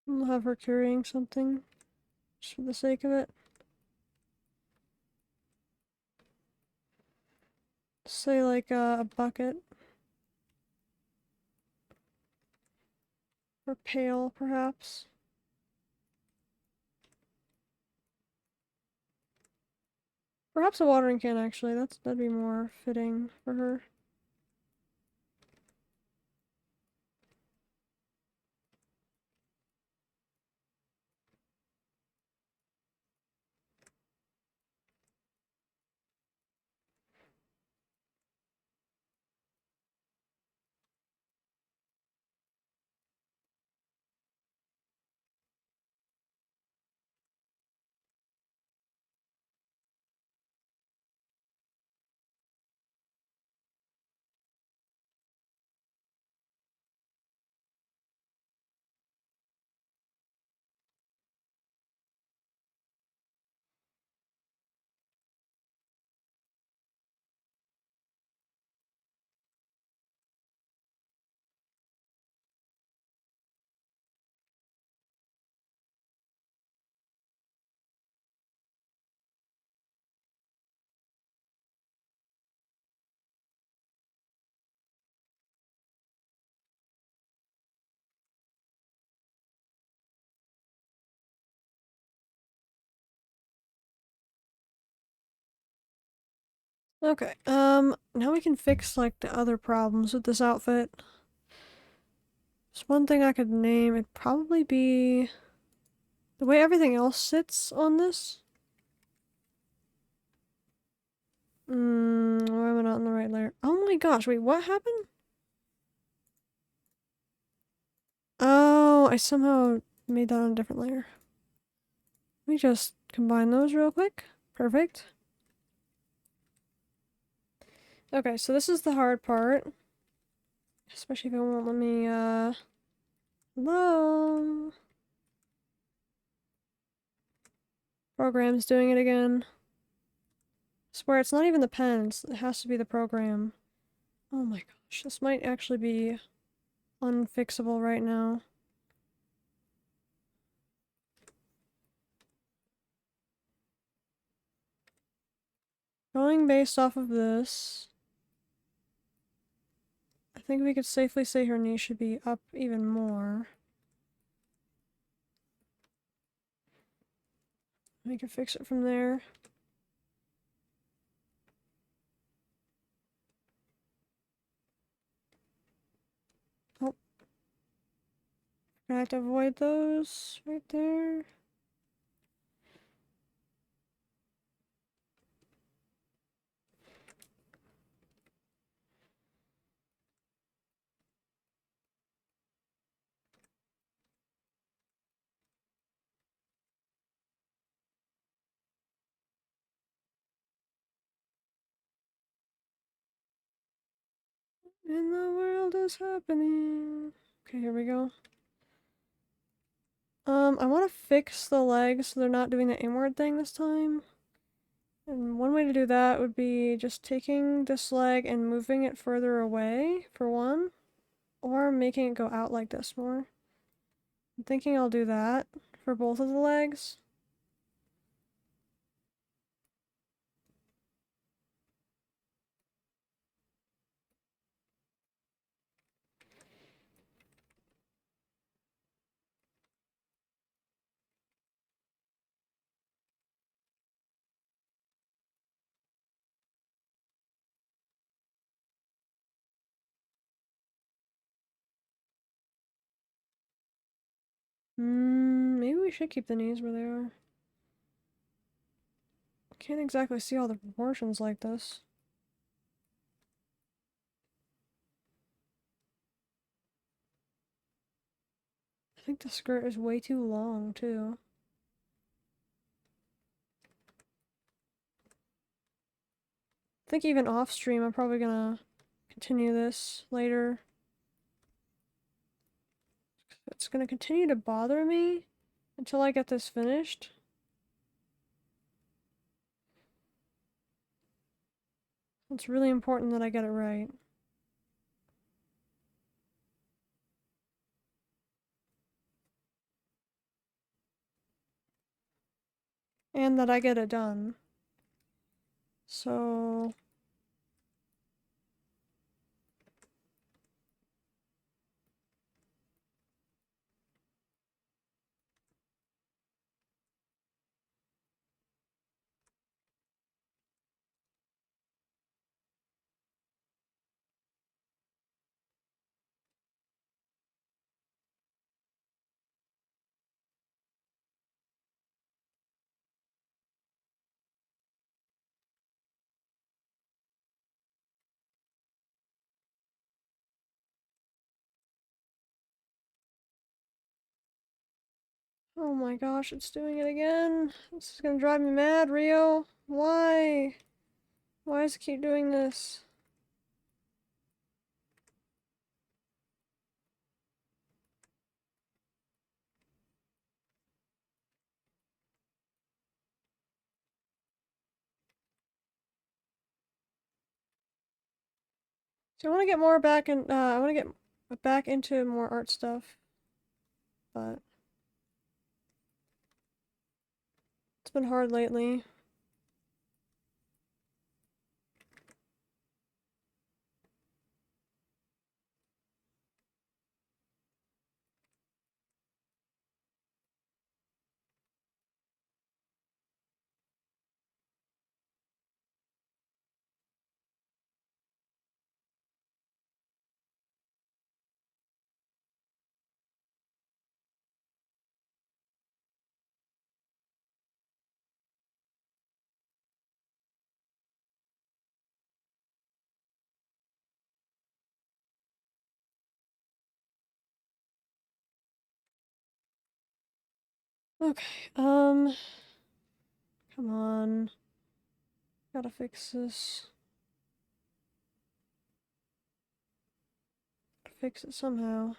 We'll have her carrying something. Just for the sake of it. Say like a bucket. Or pail, perhaps. Perhaps a watering can, actually. That'd be more fitting for her. Okay, now we can fix, like, the other problems with this outfit. There's one thing I could name, it'd probably be the way everything else sits on this. Why am I not in the right layer? Oh my gosh, wait, what happened? Oh, I somehow made that on a different layer. Let me just combine those real quick. Perfect. Okay, so this is the hard part. Especially if it won't let me, hello? Program's doing it again. I swear, it's not even the pens. It has to be the program. Oh my gosh, this might actually be unfixable right now. Going based off of this, I think we could safely say her knee should be up even more. We can fix it from there. Oh. I have to avoid those right there. And the world is happening. Okay, here we go. I want to fix the legs so they're not doing the inward thing this time. And one way to do that would be just taking this leg and moving it further away, for one. Or making it go out like this more. I'm thinking I'll do that for both of the legs. Maybe we should keep the knees where they are. Can't exactly see all the proportions like this. I think the skirt is way too long, too. I think even off stream, I'm probably gonna continue this later. It's gonna continue to bother me until I get this finished. It's really important that I get it right. And that I get it done. So... Oh my gosh, it's doing it again. This is gonna drive me mad, Rio. Why? Why does it keep doing this? So I want to get more back in, I want to get back into more art stuff. But it's been hard lately. Okay, come on. Gotta fix this. Fix it somehow.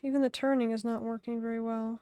Even the turning is not working very well.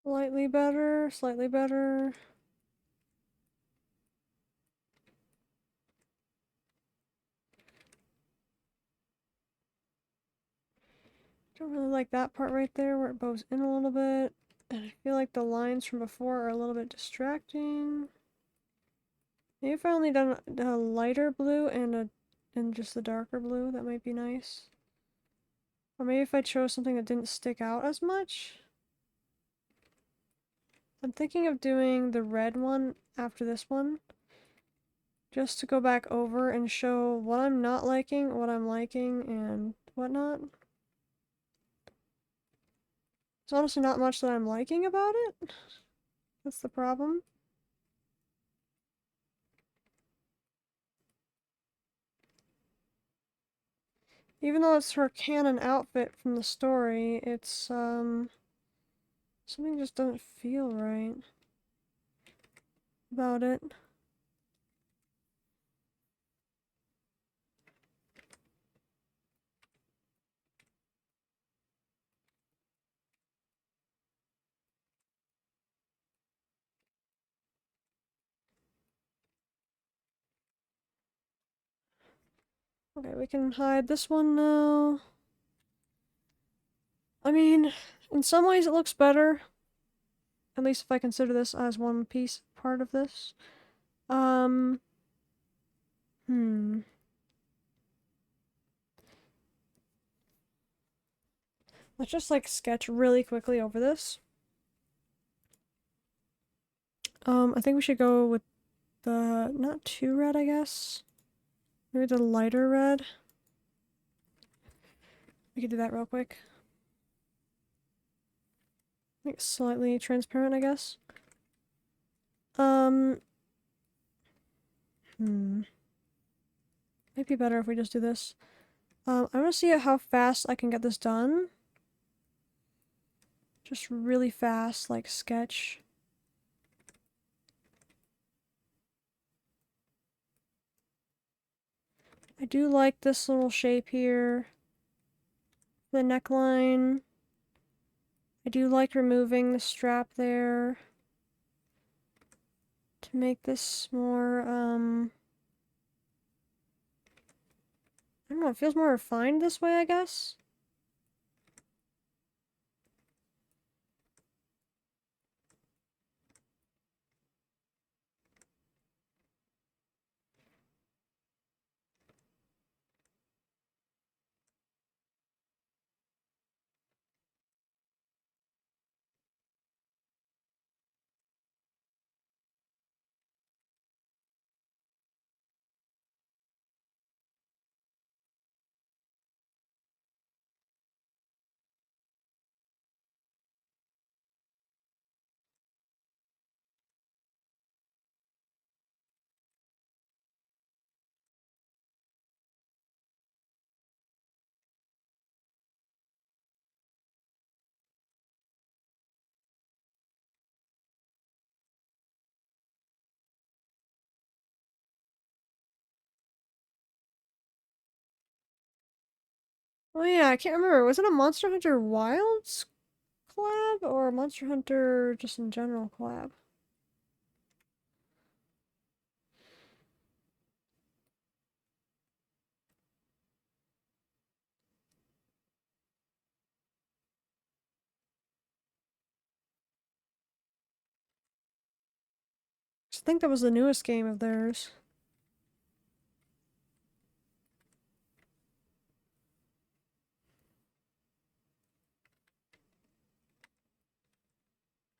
Slightly better, slightly better. Don't really like that part right there where it bows in a little bit. And I feel like the lines from before are a little bit distracting. Maybe if I only done a lighter blue and just the darker blue, that might be nice. Or maybe if I chose something that didn't stick out as much. I'm thinking of doing the red one after this one. Just to go back over and show what I'm not liking, what I'm liking, and whatnot. There's honestly not much that I'm liking about it. That's the problem. Even though it's her canon outfit from the story, it's, something just doesn't feel right about it. Okay, we can hide this one now. I mean, in some ways it looks better. At least if I consider this as one piece part of this. Um, hmm. Let's just like sketch really quickly over this. I think we should go with the, not too red, I guess. Maybe the lighter red. We could do that real quick. Make it slightly transparent, I guess. Might be better if we just do this. I want to see how fast I can get this done. Just really fast, like sketch. I do like this little shape here. The neckline. I do like removing the strap there. To make this more, I don't know, it feels more refined this way, I guess. Oh yeah, I can't remember. Was it a Monster Hunter Wilds collab or a Monster Hunter just in general collab? I think that was the newest game of theirs.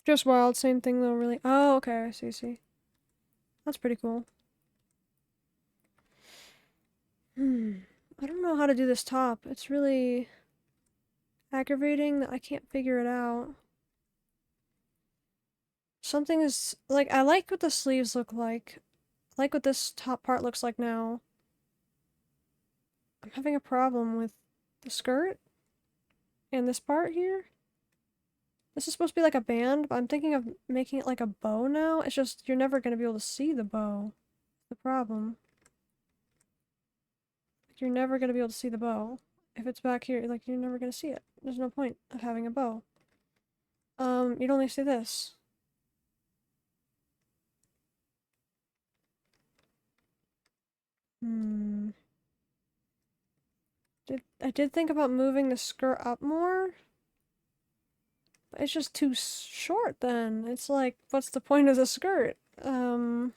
Just Wild, same thing though, really. Oh, okay, I see. That's pretty cool. I don't know how to do this top. It's really aggravating that I can't figure it out. Something is, like, I like what the sleeves look like. I like what this top part looks like now. I'm having a problem with the skirt and this part here. This is supposed to be like a band, but I'm thinking of making it like a bow now. It's just, you're never going to be able to see the bow. The problem. You're never going to be able to see the bow. If it's back here, like, you're never going to see it. There's no point of having a bow. You'd only see this. I did think about moving the skirt up more, but it's just too short then. It's like, what's the point of the skirt? Kind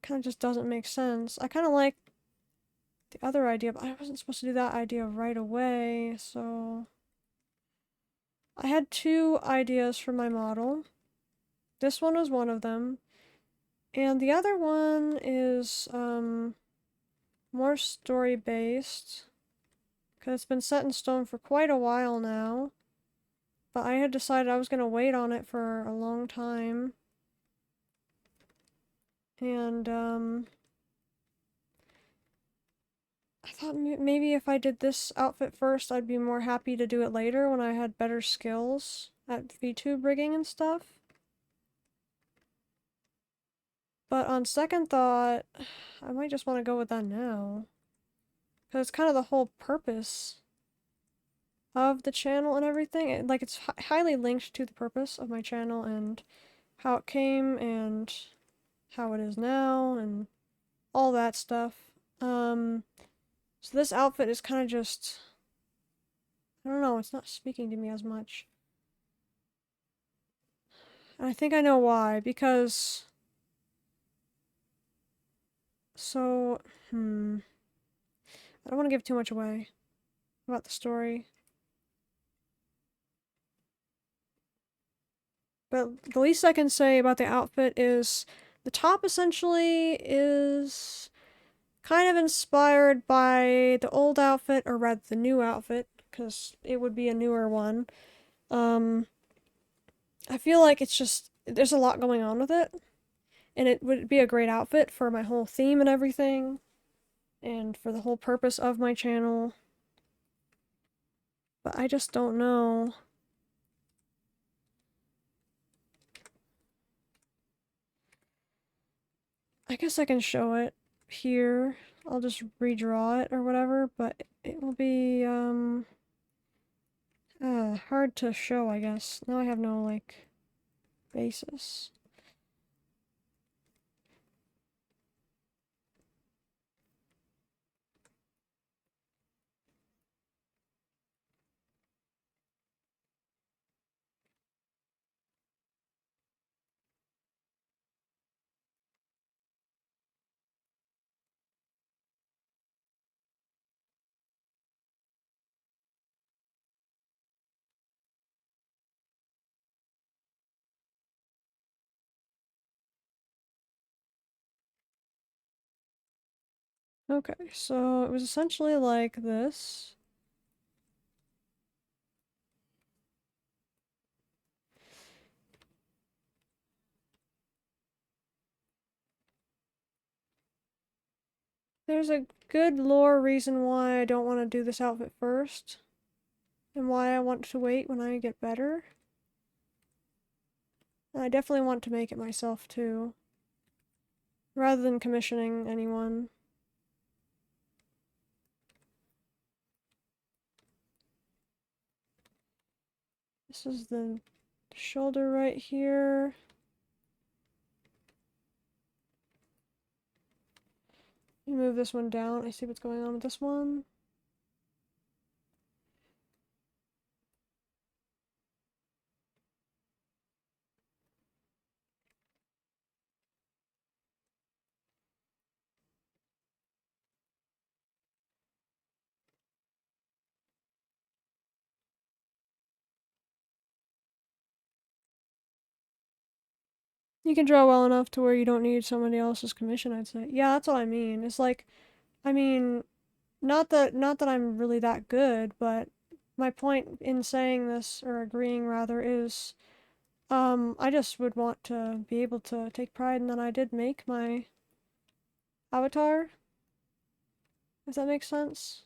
of just doesn't make sense. I kind of like the other idea, but I wasn't supposed to do that idea right away, so... I had two ideas for my model. This one was one of them. And the other one is, more story-based. Because it's been set in stone for quite a while now. But I had decided I was going to wait on it for a long time. And, I thought maybe if I did this outfit first, I'd be more happy to do it later when I had better skills at VTube rigging and stuff. But on second thought, I might just want to go with that now. Because it's kind of the whole purpose of the channel and everything. Like, it's highly linked to the purpose of my channel and how it came and how it is now and all that stuff. So this outfit is kind of just... I don't know, it's not speaking to me as much. And I think I know why, because... So, I don't want to give too much away about the story. But the least I can say about the outfit is the top essentially is kind of inspired by the old outfit, or rather the new outfit, because it would be a newer one. I feel like it's just, there's a lot going on with it, and it would be a great outfit for my whole theme and everything, and for the whole purpose of my channel. But I just don't know. I guess I can show it here. I'll just redraw it or whatever, but it will be, hard to show, I guess. Now I have no, like, basis. Okay, so it was essentially like this. There's a good lore reason why I don't want to do this outfit first, and why I want to wait when I get better. And I definitely want to make it myself too, rather than commissioning anyone. This is the shoulder right here. Move this one down. I see what's going on with this one. You can draw well enough to where you don't need somebody else's commission, I'd say. Yeah, that's what I mean. It's like, I mean, not that I'm really that good, but my point in saying this, or agreeing rather, is I just would want to be able to take pride in that I did make my avatar, if that makes sense.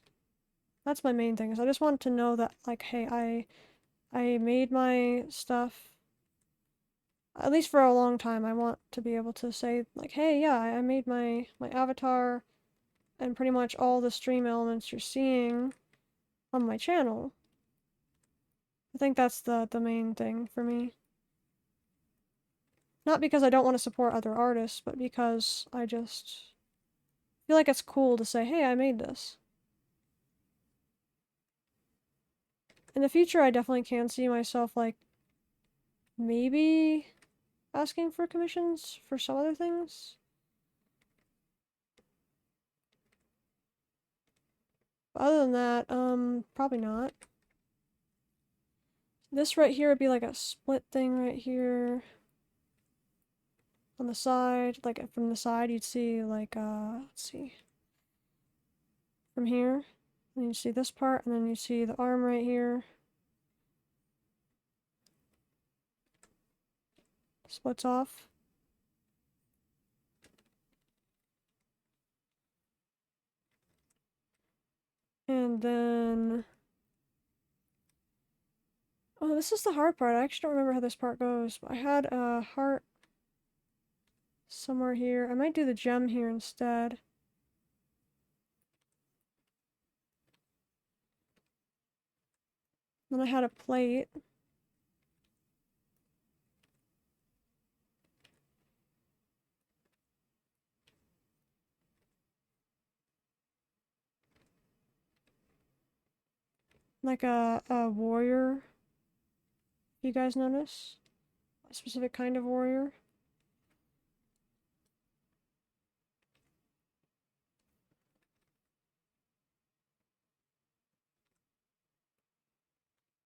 That's my main thing, is I just want to know that, like, hey, I made my stuff. At least for a long time, I want to be able to say, like, hey, yeah, I made my avatar and pretty much all the stream elements you're seeing on my channel. I think that's the main thing for me. Not because I don't want to support other artists, but because I just feel like it's cool to say, hey, I made this. In the future, I definitely can see myself, like, maybe asking for commissions for some other things. But other than that, probably not. This right here would be like a split thing right here. On the side, like from the side, you'd see like, let's see. From here, and you see this part, and then you see the arm right here. Splits off. And then... Oh, this is the hard part. I actually don't remember how this part goes. I had a heart somewhere here. I might do the gem here instead. Then I had a plate. Like a warrior. You guys notice? A specific kind of warrior.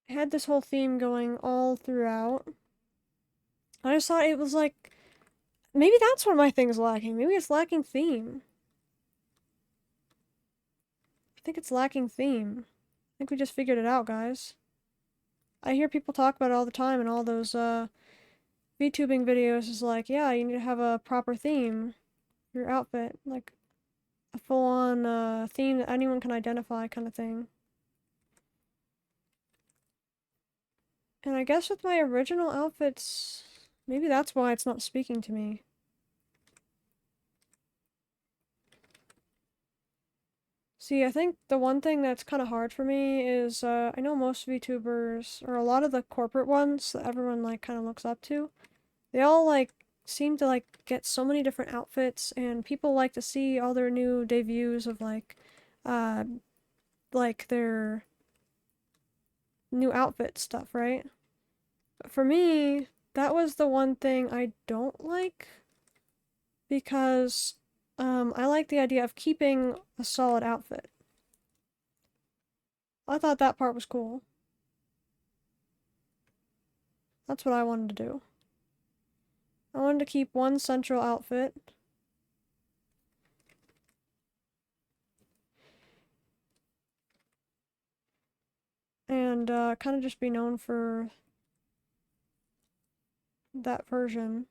I had this whole theme going all throughout. I just thought it was like, maybe that's what my thing's lacking. Maybe it's lacking theme. I think it's lacking theme. I think we just figured it out, guys. I hear people talk about it all the time in all those VTubing videos. Is like, yeah, you need to have a proper theme for your outfit. Like, a full-on theme that anyone can identify kind of thing. And I guess with my original outfits, maybe that's why it's not speaking to me. See, I think the one thing that's kind of hard for me is, I know most VTubers, or a lot of the corporate ones that everyone, like, kind of looks up to, they all, like, seem to, like, get so many different outfits, and people like to see all their new debuts of, like, their new outfit stuff, right? But for me, that was the one thing I don't like, because I like the idea of keeping a solid outfit. I thought that part was cool. That's what I wanted to do. I wanted to keep one central outfit. And kind of just be known for that version.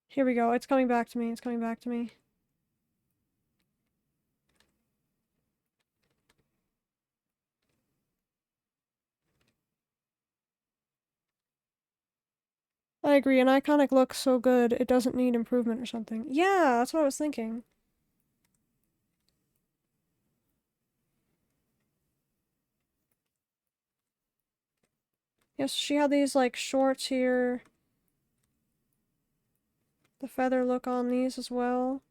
Here we go. It's coming back to me. It's coming back to me. I agree, an iconic looks so good, it doesn't need improvement or something. Yeah, that's what I was thinking. Yes, she had these like shorts here. The feather look on these as well.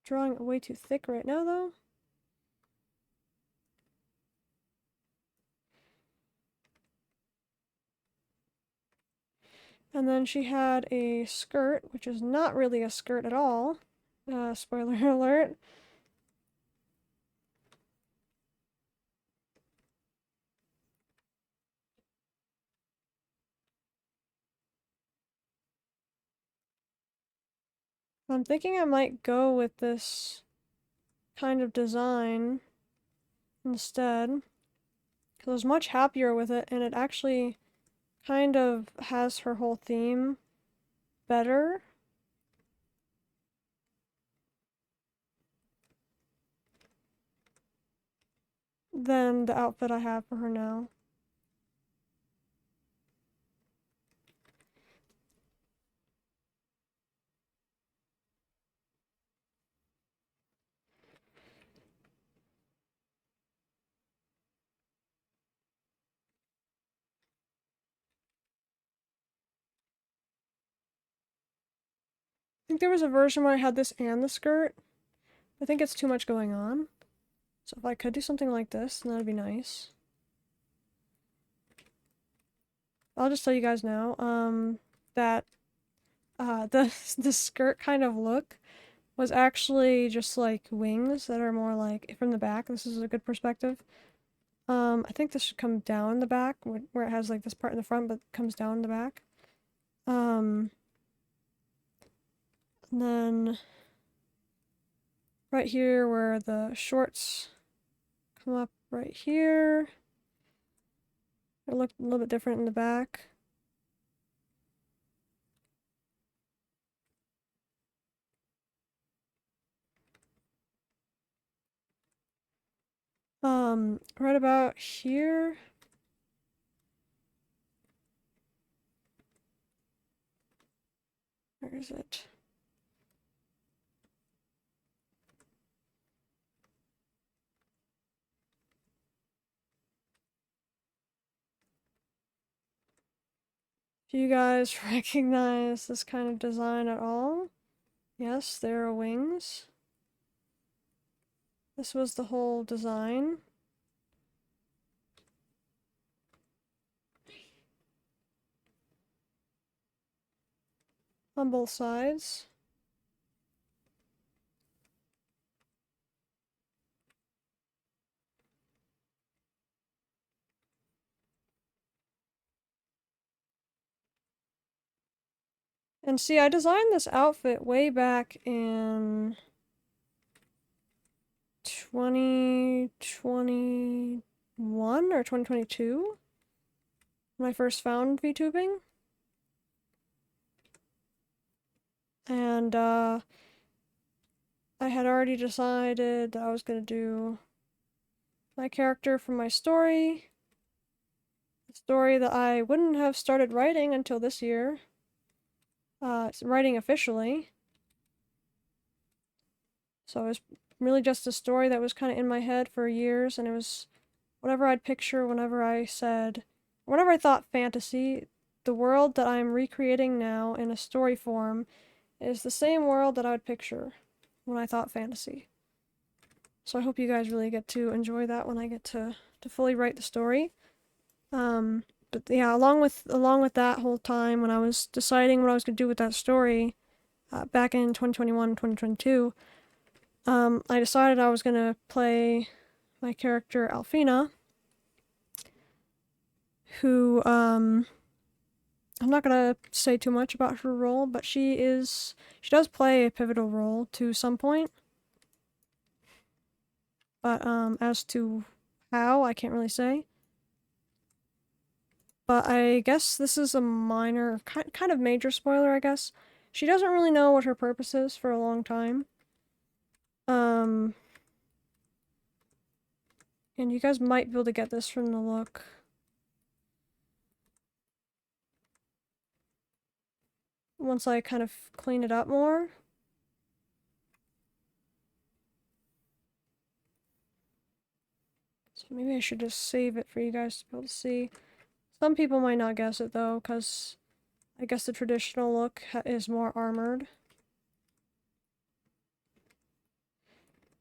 Drawing it way too thick right now though. And then she had a skirt, which is not really a skirt at all. Spoiler alert. I'm thinking I might go with this kind of design instead, because I was much happier with it, and it actually kind of has her whole theme better than the outfit I have for her now. I think there was a version where I had this and the skirt. I think it's too much going on. So if I could do something like this, then that'd be nice. I'll just tell you guys now, that the skirt kind of look was actually just like wings that are more like from the back. This is a good perspective. I think this should come down the back where it has like this part in the front but comes down the back. And then right here where the shorts come up right here. It looked a little bit different in the back. Right about here. Where is it? Do you guys recognize this kind of design at all? Yes, there are wings. This was the whole design. On both sides. And see, I designed this outfit way back in 2021 or 2022 when I first found VTubing. And I had already decided that I was going to do my character from my story. A story that I wouldn't have started writing until this year. Writing officially. So it was really just a story that was kind of in my head for years, and it was whatever I'd picture whenever I thought fantasy. The world that I'm recreating now in a story form is the same world that I would picture when I thought fantasy. So I hope you guys really get to enjoy that when I get to fully write the story. But yeah, along with that whole time when I was deciding what I was going to do with that story, back in 2021, 2022, I decided I was going to play my character Alfina, who, I'm not going to say too much about her role, but she does play a pivotal role to some point. But, as to how, I can't really say. But I guess this is a minor, kind of major spoiler, I guess. She doesn't really know what her purpose is for a long time. And you guys might be able to get this from the look. Once I kind of clean it up more. So maybe I should just save it for you guys to be able to see. Some people might not guess it though, because I guess the traditional look is more armored.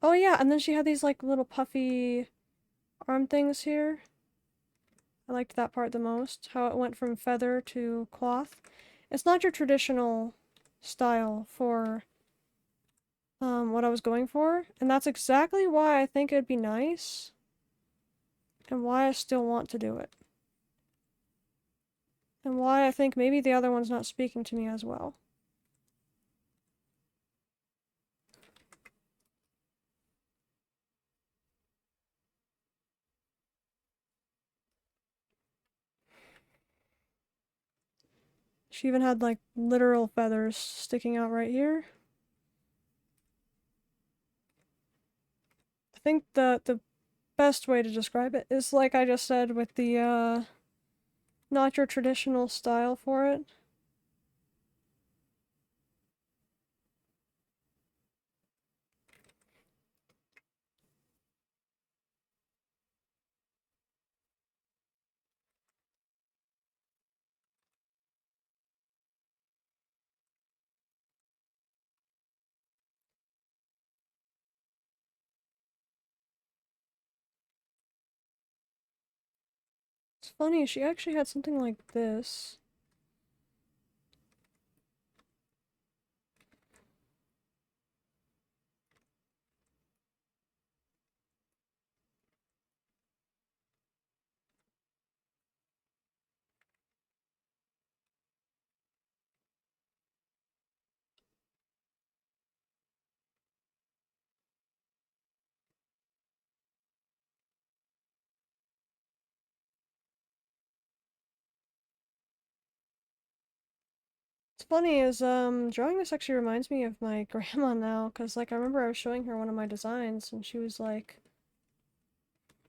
Oh yeah, and then she had these like little puffy arm things here. I liked that part the most, how it went from feather to cloth. It's not your traditional style for what I was going for, and that's exactly why I think it'd be nice, and why I still want to do it. And why I think maybe the other one's not speaking to me as well. She even had like literal feathers sticking out right here. I think the best way to describe it is like I just said with the not your traditional style for it. It's funny, she actually had something like this. It's funny is drawing this actually reminds me of my grandma now, because like I remember I was showing her one of my designs and she was like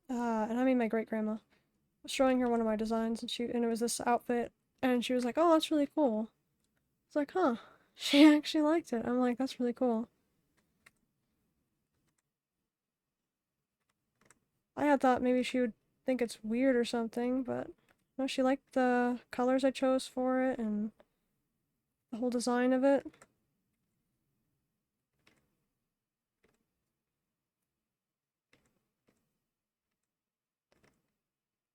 and I mean my great grandma. I was showing her one of my designs and it was this outfit and she was like, "Oh, that's really cool." It's like, "Huh." She actually liked it. I'm like, "That's really cool." I had thought maybe she would think it's weird or something, but no, she liked the colors I chose for it and the whole design of it.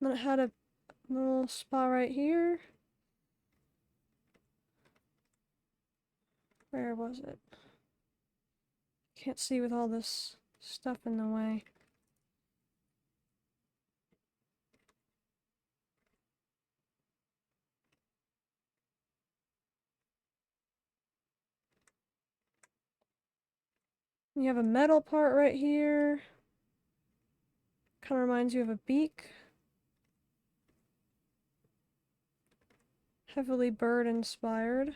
And then it had a little spot right here. Where was it? Can't see with all this stuff in the way. You have a metal part right here. Kind of reminds you of a beak. Heavily bird inspired.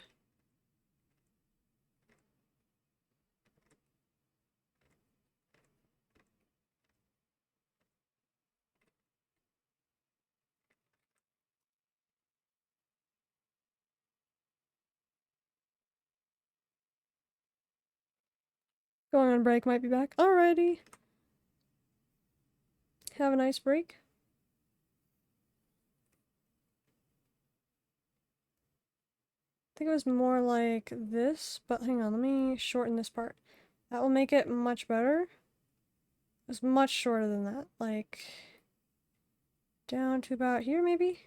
Going on break, might be back. Alrighty. Have a nice break. I think it was more like this, but hang on, let me shorten this part. That will make it much better. It was much shorter than that, like down to about here maybe?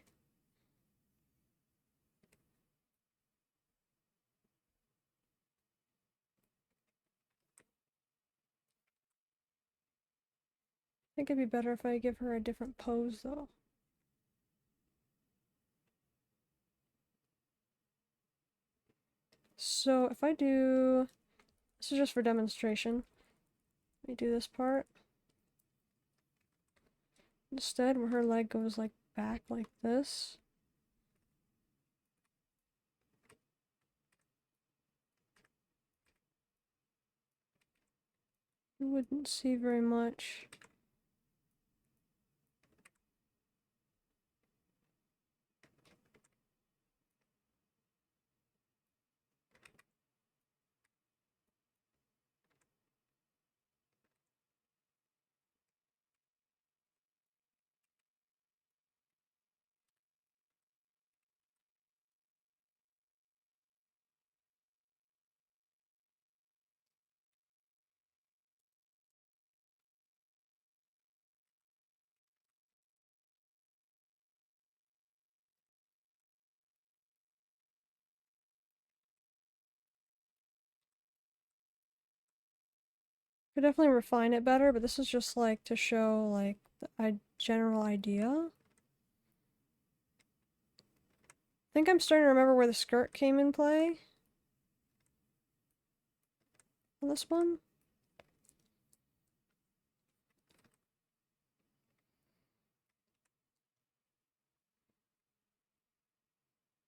I think it'd be better if I give her a different pose though. So if I do, this is just for demonstration. Let me do this part. Instead, where her leg goes like back like this. You wouldn't see very much. Could definitely refine it better, but this is just like to show like the general idea. I think I'm starting to remember where the skirt came in play on this one.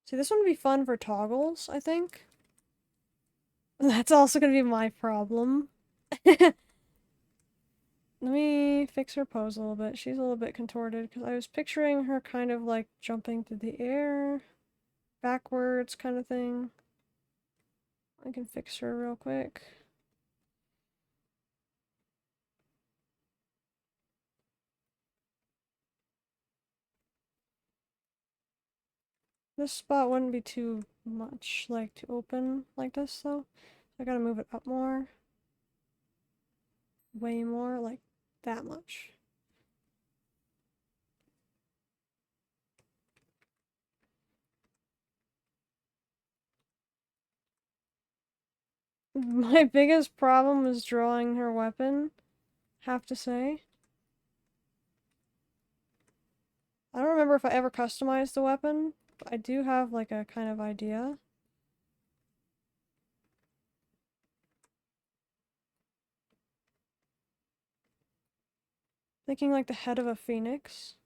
See, this one would be fun for toggles, I think. That's also gonna be my problem. Let me fix her pose a little bit. She's a little bit contorted because I was picturing her kind of like jumping through the air, backwards kind of thing. I can fix her real quick. This spot wouldn't be too much like to open like this though. I gotta move it up more. Way more, like that much. My biggest problem is drawing her weapon, have to say. I don't remember if I ever customized the weapon, but I do have like a kind of idea. Thinking like the head of a phoenix.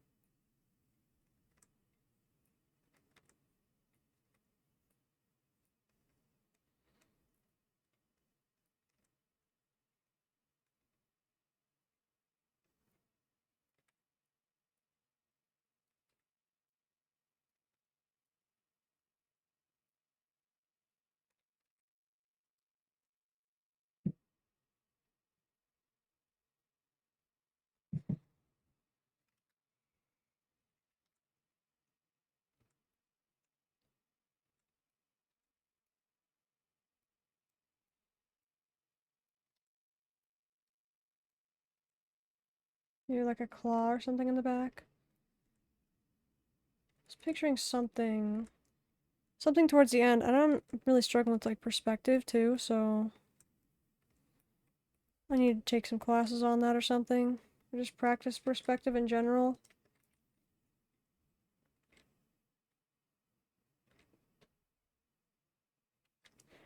Maybe like a claw or something in the back. I was picturing something. Something towards the end. And I'm really struggling with like perspective too, so I need to take some classes on that or something. Or just practice perspective in general.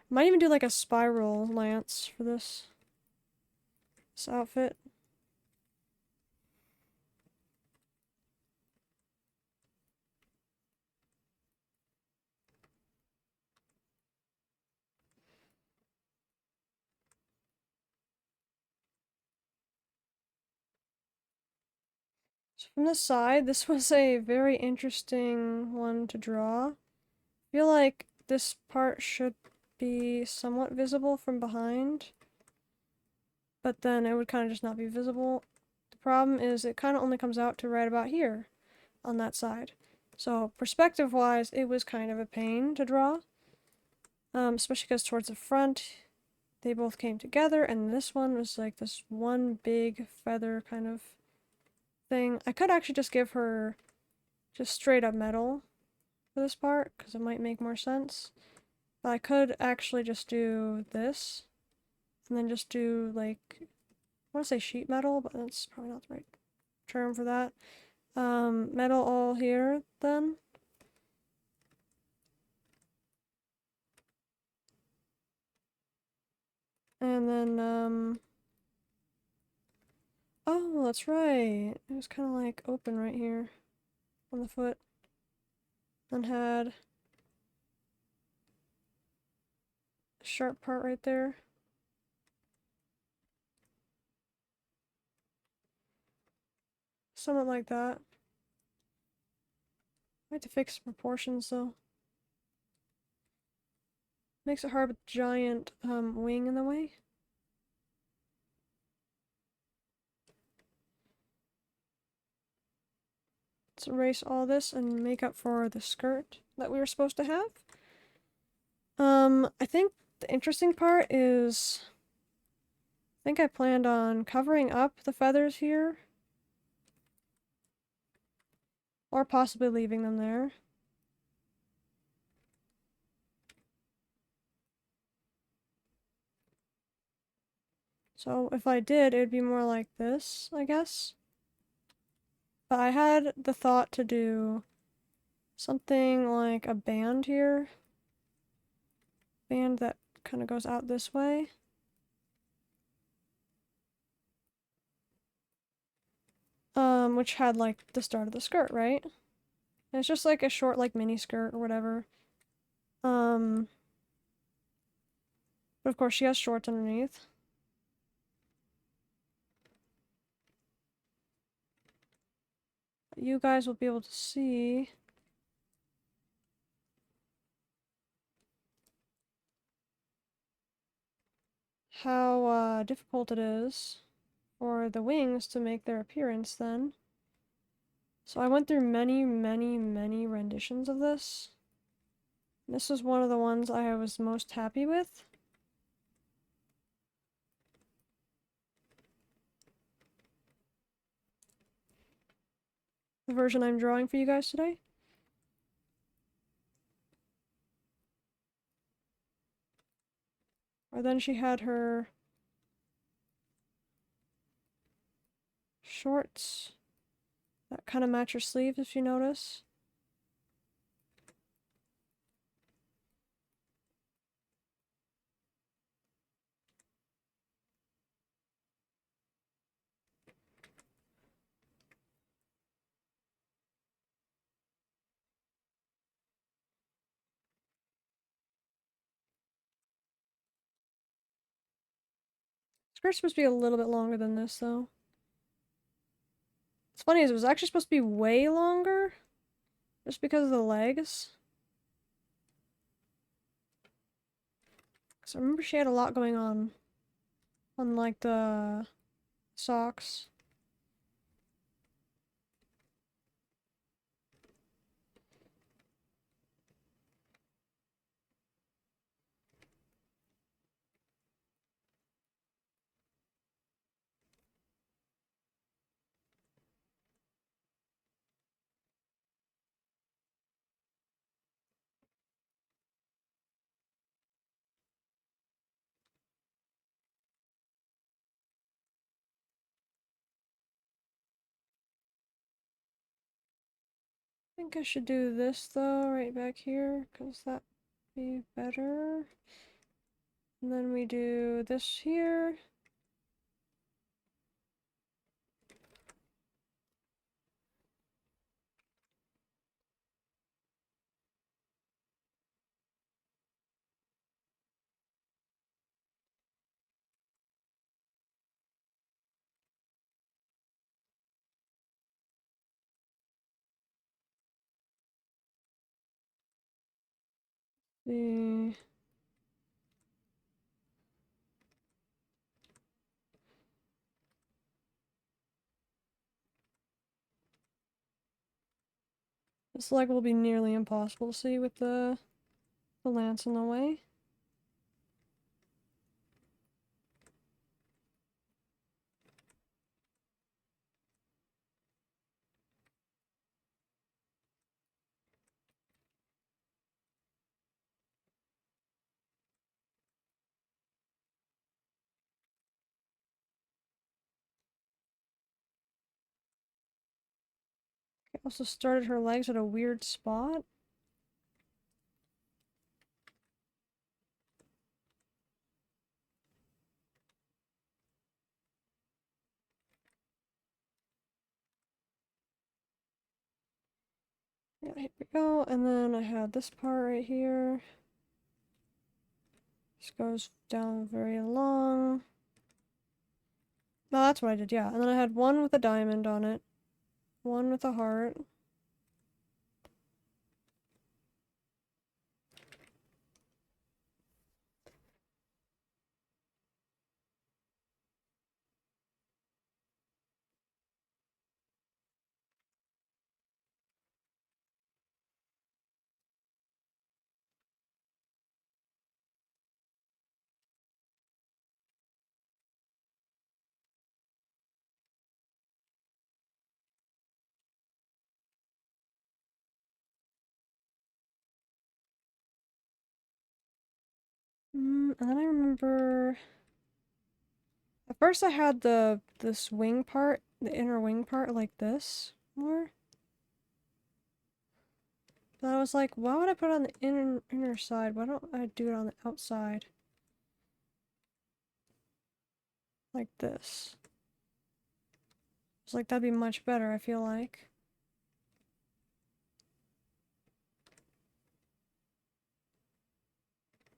Might even do like a spiral lance for this outfit. So from the side, this was a very interesting one to draw. I feel like this part should be somewhat visible from behind, but then it would kind of just not be visible. The problem is it kind of only comes out to right about here on that side. So perspective-wise, it was kind of a pain to draw, especially because towards the front, they both came together, and this one was like this one big feather kind of thing. I could actually just give her just straight up metal for this part, because it might make more sense. But I could actually just do this, and then just do like, I want to say sheet metal, but that's probably not the right term for that. Metal all here, then. And then, oh, that's right. It was kind of like open right here on the foot. Then had a sharp part right there. Somewhat like that. I have to fix proportions though. Makes it hard with giant wing in the way. Let's erase all this and make up for the skirt that we were supposed to have. I think the interesting part is I think I planned on covering up the feathers here. Or possibly leaving them there. So if I did, it would be more like this, I guess. But I had the thought to do something like a band here. Band that kind of goes out this way. Which had like the start of the skirt, right? And it's just like a short like mini skirt or whatever. But of course she has shorts underneath. You guys will be able to see how difficult it is for the wings to make their appearance then. So I went through many, many, many renditions of this. This was one of the ones I was most happy with. The version I'm drawing for you guys today. Or then she had her shorts that kind of match her sleeves, if you notice. Skirt's supposed to be a little bit longer than this, though. What's funny is it was actually supposed to be way longer, just because of the legs. Because I remember she had a lot going on like the socks. I think I should do this though, right back here, because that'd be better. And then we do this here. The This leg will be nearly impossible to see with the lance in the way. I also started her legs at a weird spot. Yeah, here we go. And then I had this part right here. This goes down very long. No, that's what I did, yeah. And then I had one with a diamond on it. One with a heart. And then I remember At first I had this wing part, the inner wing part like this more. But I was like, why would I put it on the inner side? Why don't I do it on the outside? Like this. It's like that'd be much better, I feel like.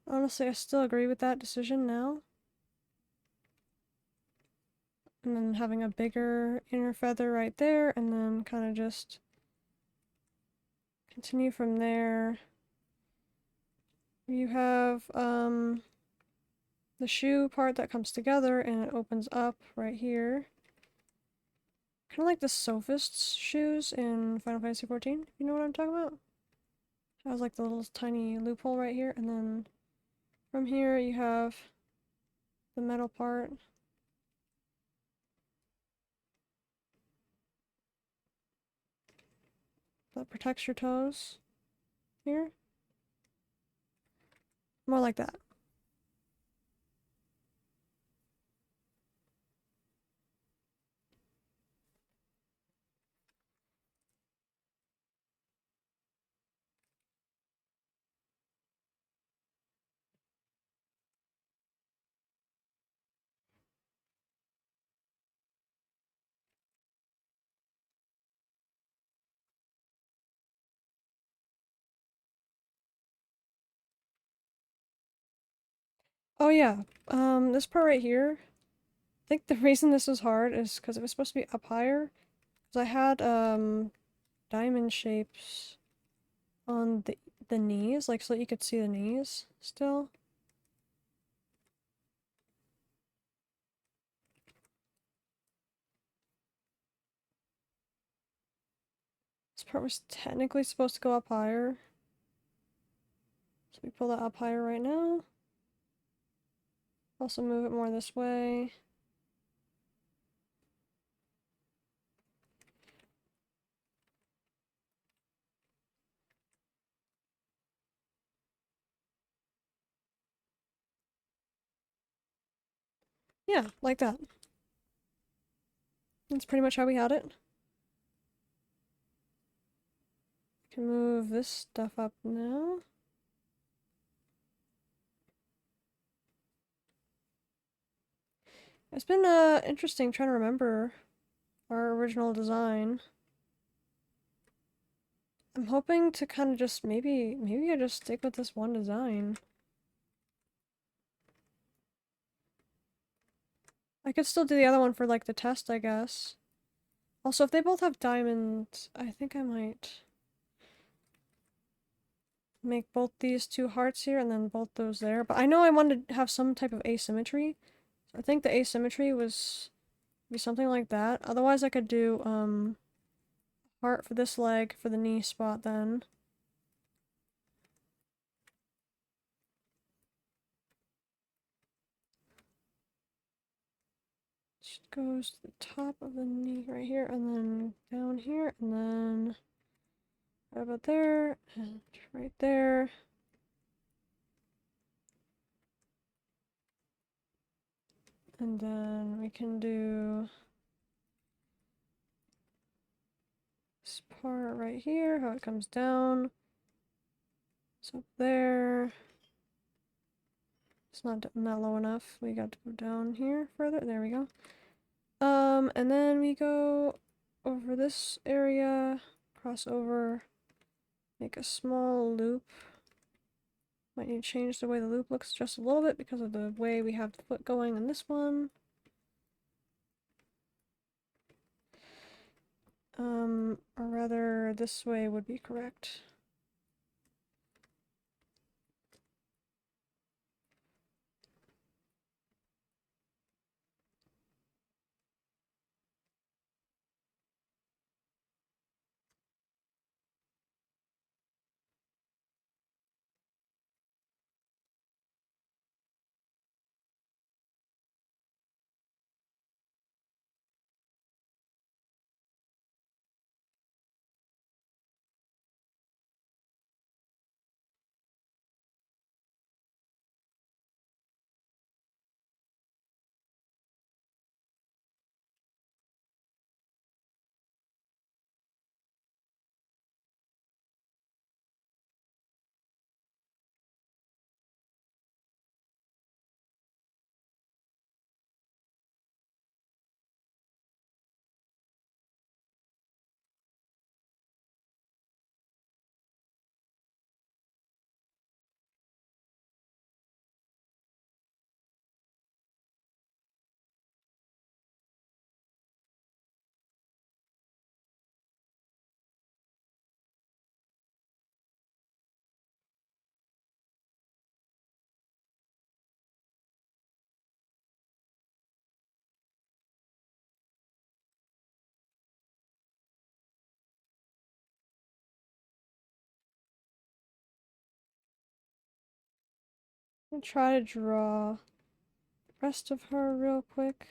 Honestly, I still agree with that decision now. And then having a bigger inner feather right there, and then kind of just continue from there. You have the shoe part that comes together and it opens up right here. Kind of like the sophist's shoes in Final Fantasy XIV, if you know what I'm talking about. It has like the little tiny loophole right here, and then from here you have the metal part. That protects your toes. Here. More like that. Oh yeah, this part right here, I think the reason this was hard is because it was supposed to be up higher. Because I had, diamond shapes on the knees, like so that you could see the knees still. This part was technically supposed to go up higher. So we pull that up higher right now. Also move it more this way. Yeah, like that. That's pretty much how we had it. Can move this stuff up now. It's been interesting trying to remember our original design. I'm hoping to kind of just maybe I just stick with this one design. I could still do the other one for like the test, I guess. Also, if they both have diamonds, I think I might make both these two hearts here and then both those there. But I know I wanted to have some type of asymmetry. So I think the asymmetry was be something like that. Otherwise, I could do heart for this leg for the knee spot then. Just goes to the top of the knee right here and then down here and then right about there and right there. And then we can do this part right here, how it comes down. It's up there. It's not low enough. We got to go down here further. There we go. And then we go over this area, cross over, make a small loop. Might need to change the way the loop looks just a little bit because of the way we have the foot going in this one. Or rather, this way would be correct. I'll try to draw the rest of her real quick.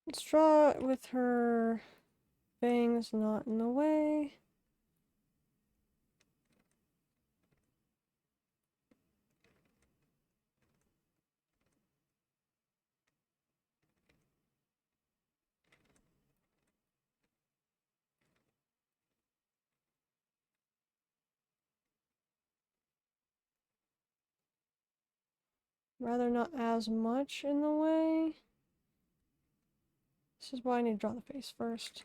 Let's draw it with her bangs not in the way. Rather not as much in the way. This is why I need to draw the face first.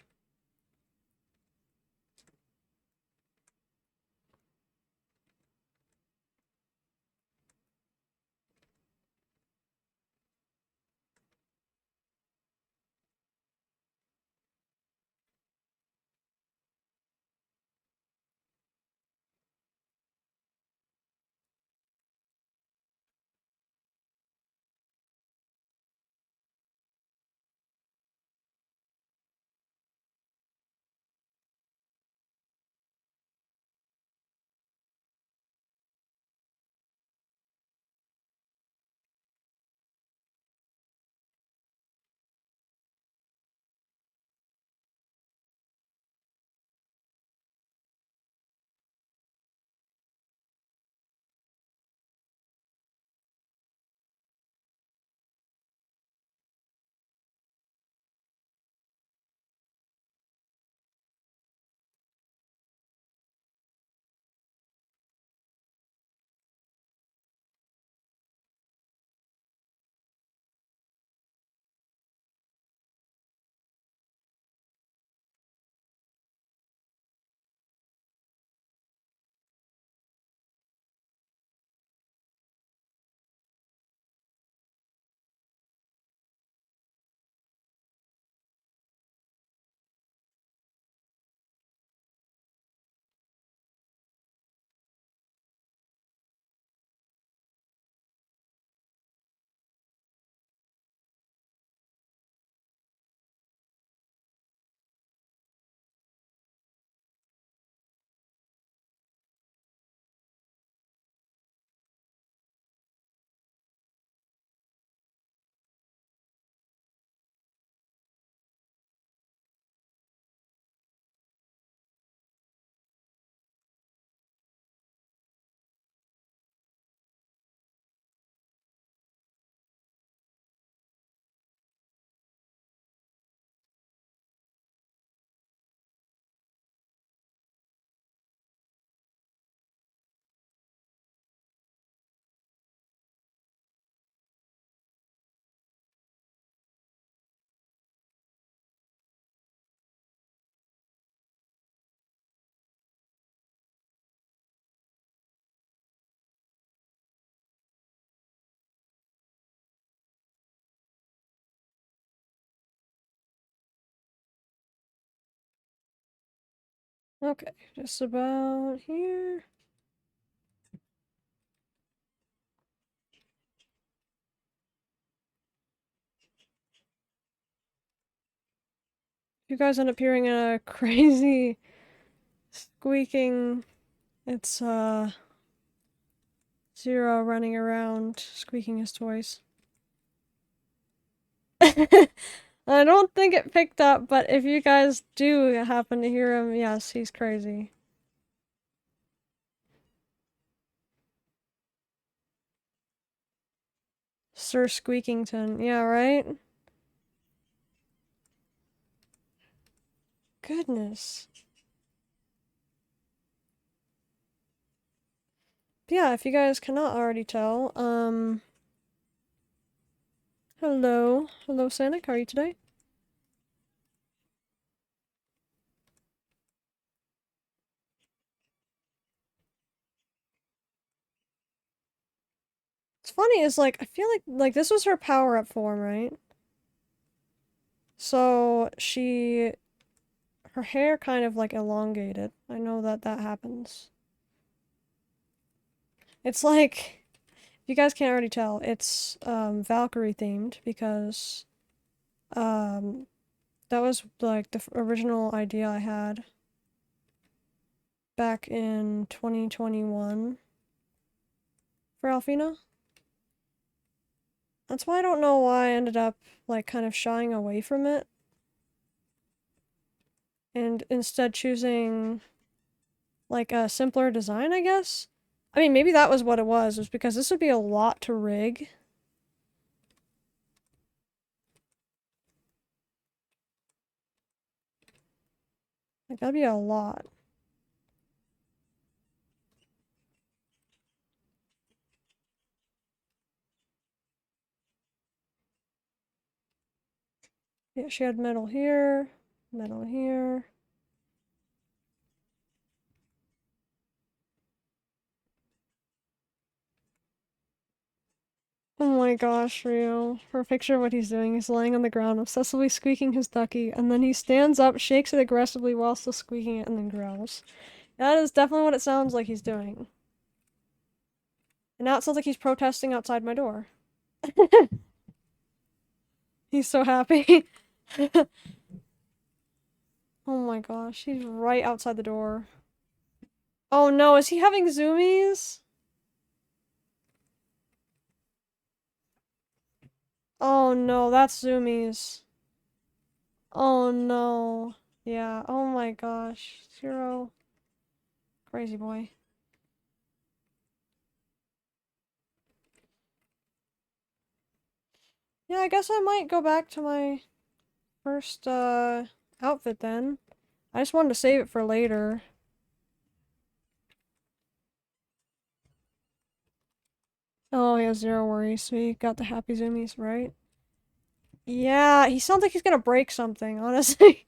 Okay, just about here. If you guys end up hearing a crazy squeaking, it's Zero running around squeaking his toys. I don't think it picked up, but if you guys do happen to hear him, yes, he's crazy. Sir Squeakington, yeah, right? Goodness. But yeah, if you guys cannot already tell, hello. Hello, Sonic, how are you today? It's funny, is like, I feel like this was her power-up form, right? So, her hair kind of like elongated. I know that that happens. It's like, if you guys can't already tell, it's Valkyrie themed because Um, that was like the original idea I had back in 2021 for Alfina. That's why I don't know why I ended up like kind of shying away from it and instead choosing like a simpler design, I guess. I mean, maybe that was what it was because this would be a lot to rig. Like, that'd be a lot. Yeah, she had metal here, metal here. Oh my gosh, Rio. For a picture of what he's doing, he's lying on the ground, obsessively squeaking his ducky, and then he stands up, shakes it aggressively while still squeaking it, and then growls. That is definitely what it sounds like he's doing. And now it sounds like he's protesting outside my door. He's so happy. Oh my gosh, he's right outside the door. Oh no, is he having zoomies? Oh no, that's zoomies. Oh no. Yeah, oh my gosh. Zero. Crazy boy. Yeah, I guess I might go back to my first, outfit then. I just wanted to save it for later. Oh, he has zero worries. Sweet. Got the happy zoomies, right? Yeah, he sounds like he's gonna break something, honestly.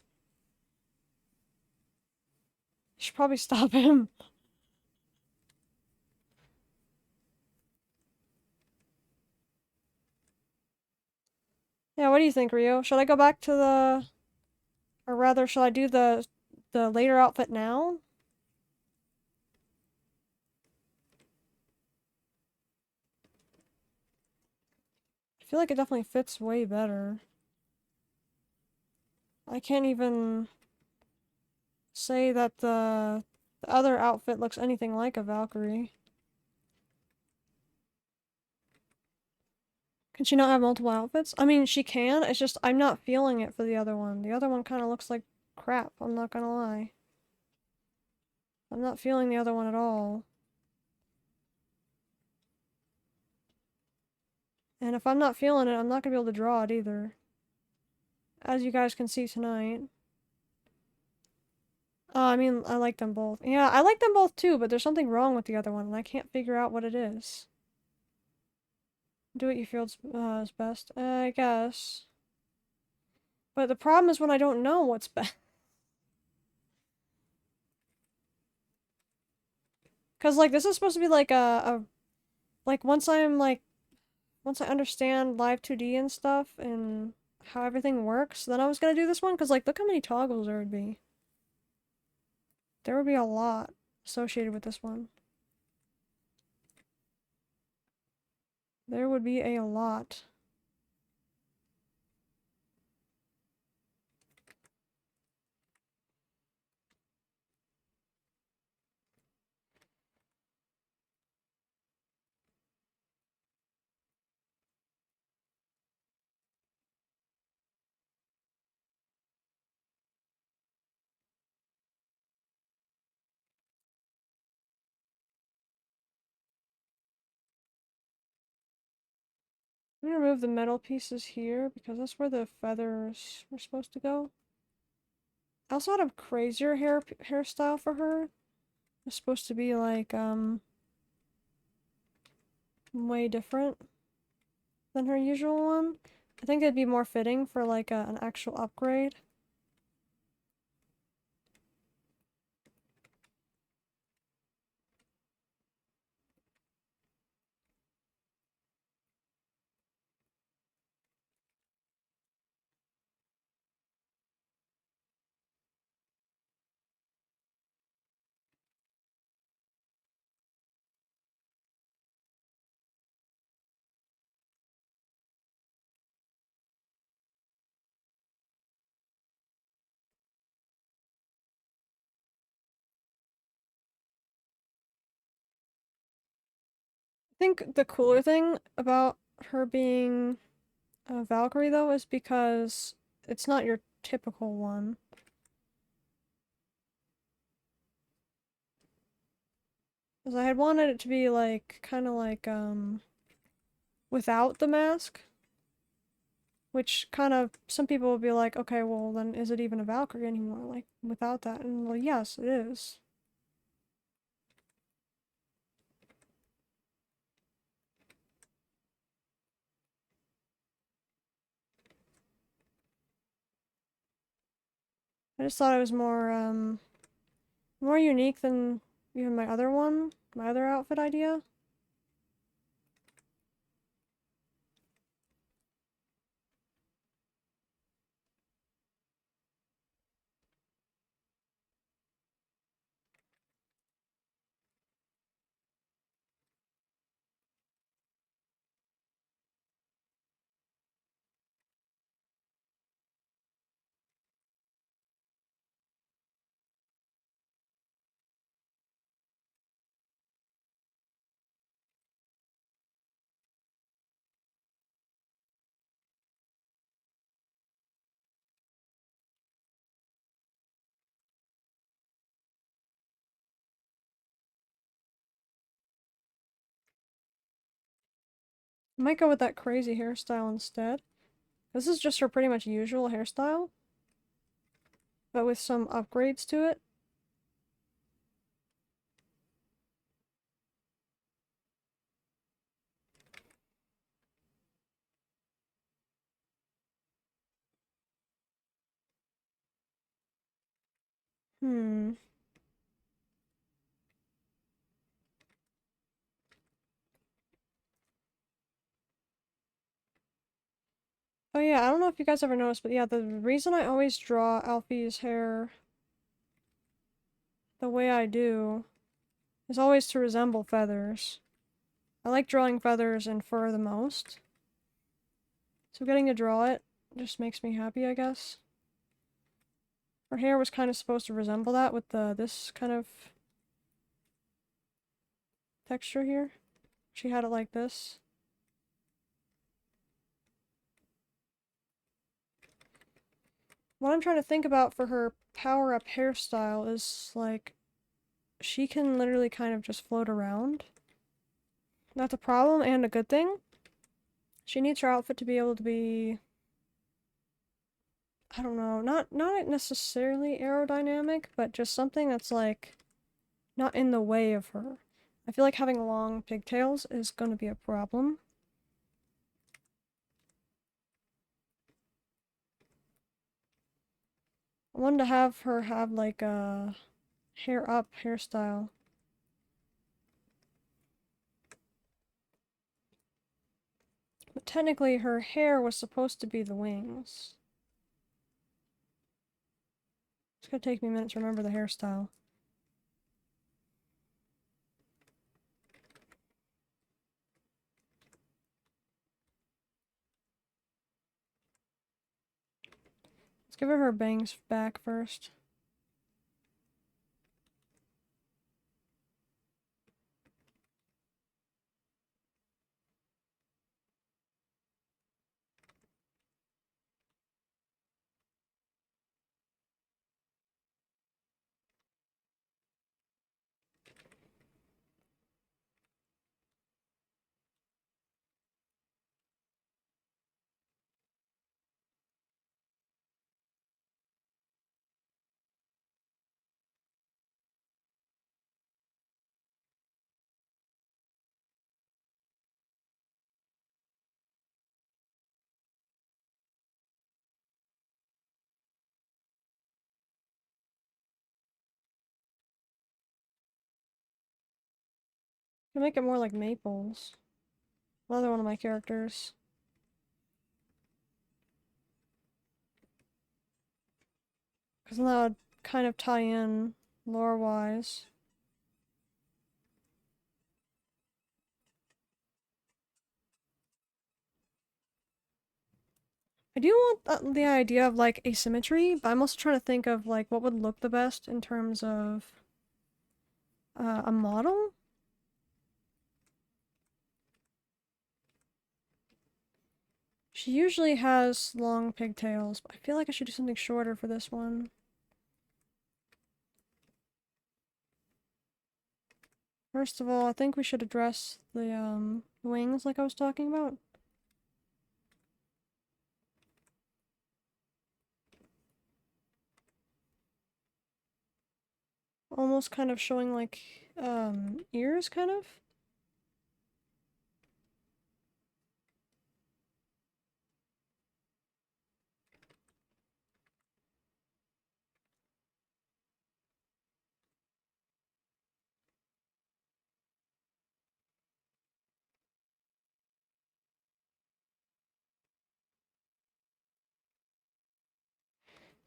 Should probably stop him. Yeah, what do you think, Rio? Should I go back to the... Or rather, should I do the later outfit now? I feel like it definitely fits way better. I can't even say that the other outfit looks anything like a Valkyrie. Can she not have multiple outfits? I mean, she can, it's just I'm not feeling it for the other one. The other one kind of looks like crap, I'm not gonna lie. I'm not feeling the other one at all. And if I'm not feeling it, I'm not gonna be able to draw it either. As you guys can see tonight. I mean, I like them both. Yeah, I like them both too, but there's something wrong with the other one, and I can't figure out what it is. Do what you feel is best, I guess. But the problem is when I don't know what's best. Because, like, this is supposed to be like like, once I understand Live 2D and stuff and how everything works, then I was gonna do this one, because, like, look how many toggles there would be. There would be a lot associated with this one. There would be a lot. I'm gonna remove the metal pieces here because that's where the feathers were supposed to go. I also had a crazier hairstyle for her. It's supposed to be like way different than her usual one. I think it'd be more fitting for like an actual upgrade. I think the cooler thing about her being a Valkyrie, though, is because it's not your typical one. Because I had wanted it to be like, kind of like, without the mask. Which kind of, some people will be like, okay, well, then is it even a Valkyrie anymore? Like, without that? And, well, yes, it is. I just thought it was more unique than even my other one, my other outfit idea. I might go with that crazy hairstyle instead. This is just her pretty much usual hairstyle, but with some upgrades to it. Hmm. Oh yeah, I don't know if you guys ever noticed, but yeah, the reason I always draw Alfie's hair the way I do is always to resemble feathers. I like drawing feathers and fur the most. So getting to draw it just makes me happy, I guess. Her hair was kind of supposed to resemble that with this kind of texture here. She had it like this. What I'm trying to think about for her power-up hairstyle is, like, she can literally kind of just float around. That's a problem and a good thing. She needs her outfit to be able to be, I don't know, not necessarily aerodynamic, but just something that's, like, not in the way of her. I feel like having long pigtails is going to be a problem. I wanted to have her have, like, a hair up hairstyle. But technically, her hair was supposed to be the wings. It's gonna take me a minute to remember the hairstyle. Let's give her bangs back first. To make it more like Maples. Another one of my characters. Because then that would kind of tie in lore-wise. I do want the idea of, like, asymmetry, but I'm also trying to think of, like, what would look the best in terms of a model. She usually has long pigtails, but I feel like I should do something shorter for this one. First of all, I think we should address the wings like I was talking about. Almost kind of showing like ears kind of.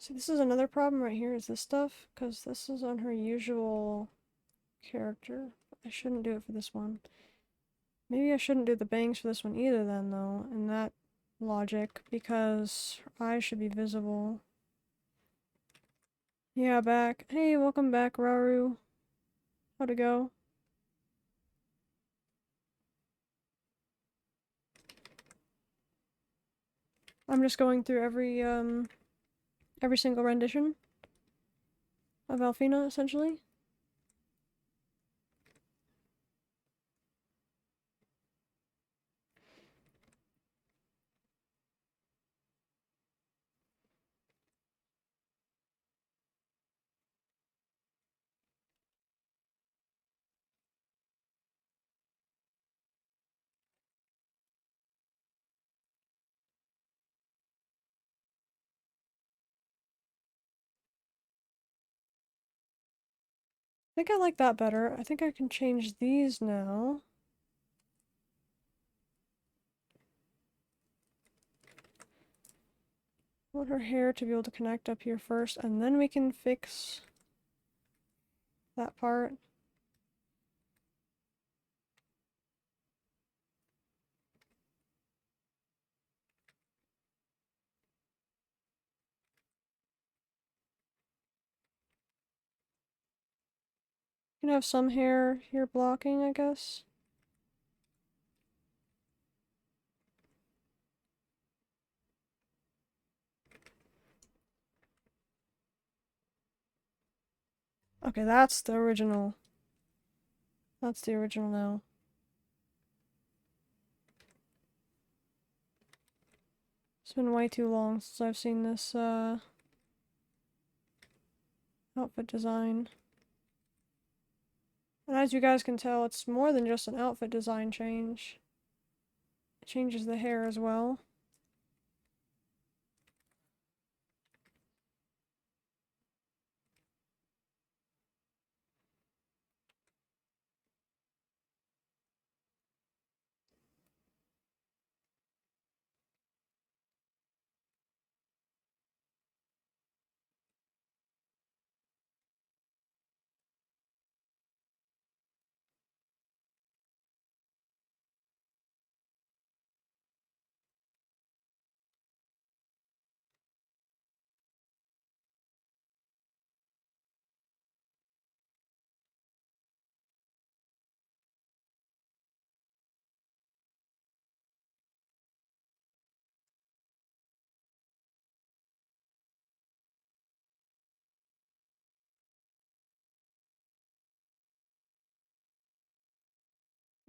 See, this is another problem right here is this stuff, because this is on her usual character. I shouldn't do it for this one. Maybe I shouldn't do the bangs for this one either then, though, in that logic, because her eyes should be visible. Yeah, back. Hey, welcome back, Raru. How'd it go? I'm just going through every single rendition of Alfina, essentially. I think I like that better. I think I can change these now. I want her hair to be able to connect up here first, and then we can fix that part. You can have some hair here blocking, I guess. Okay, that's the original. That's the original now. It's been way too long since I've seen this outfit design. And as you guys can tell, it's more than just an outfit design change. It changes the hair as well.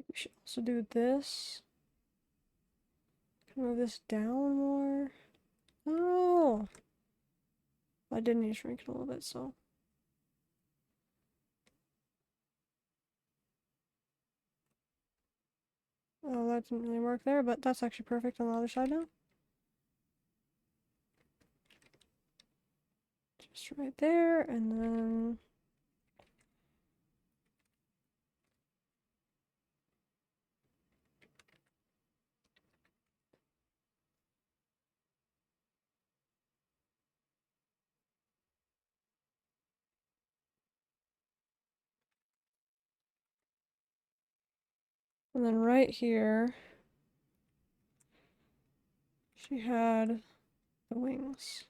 We should also do this. Can move this down more. Oh! I did need to shrink it a little bit, so. Oh, that didn't really work there, but that's actually perfect on the other side now. Just right there, and then... And then right here, she had the wings.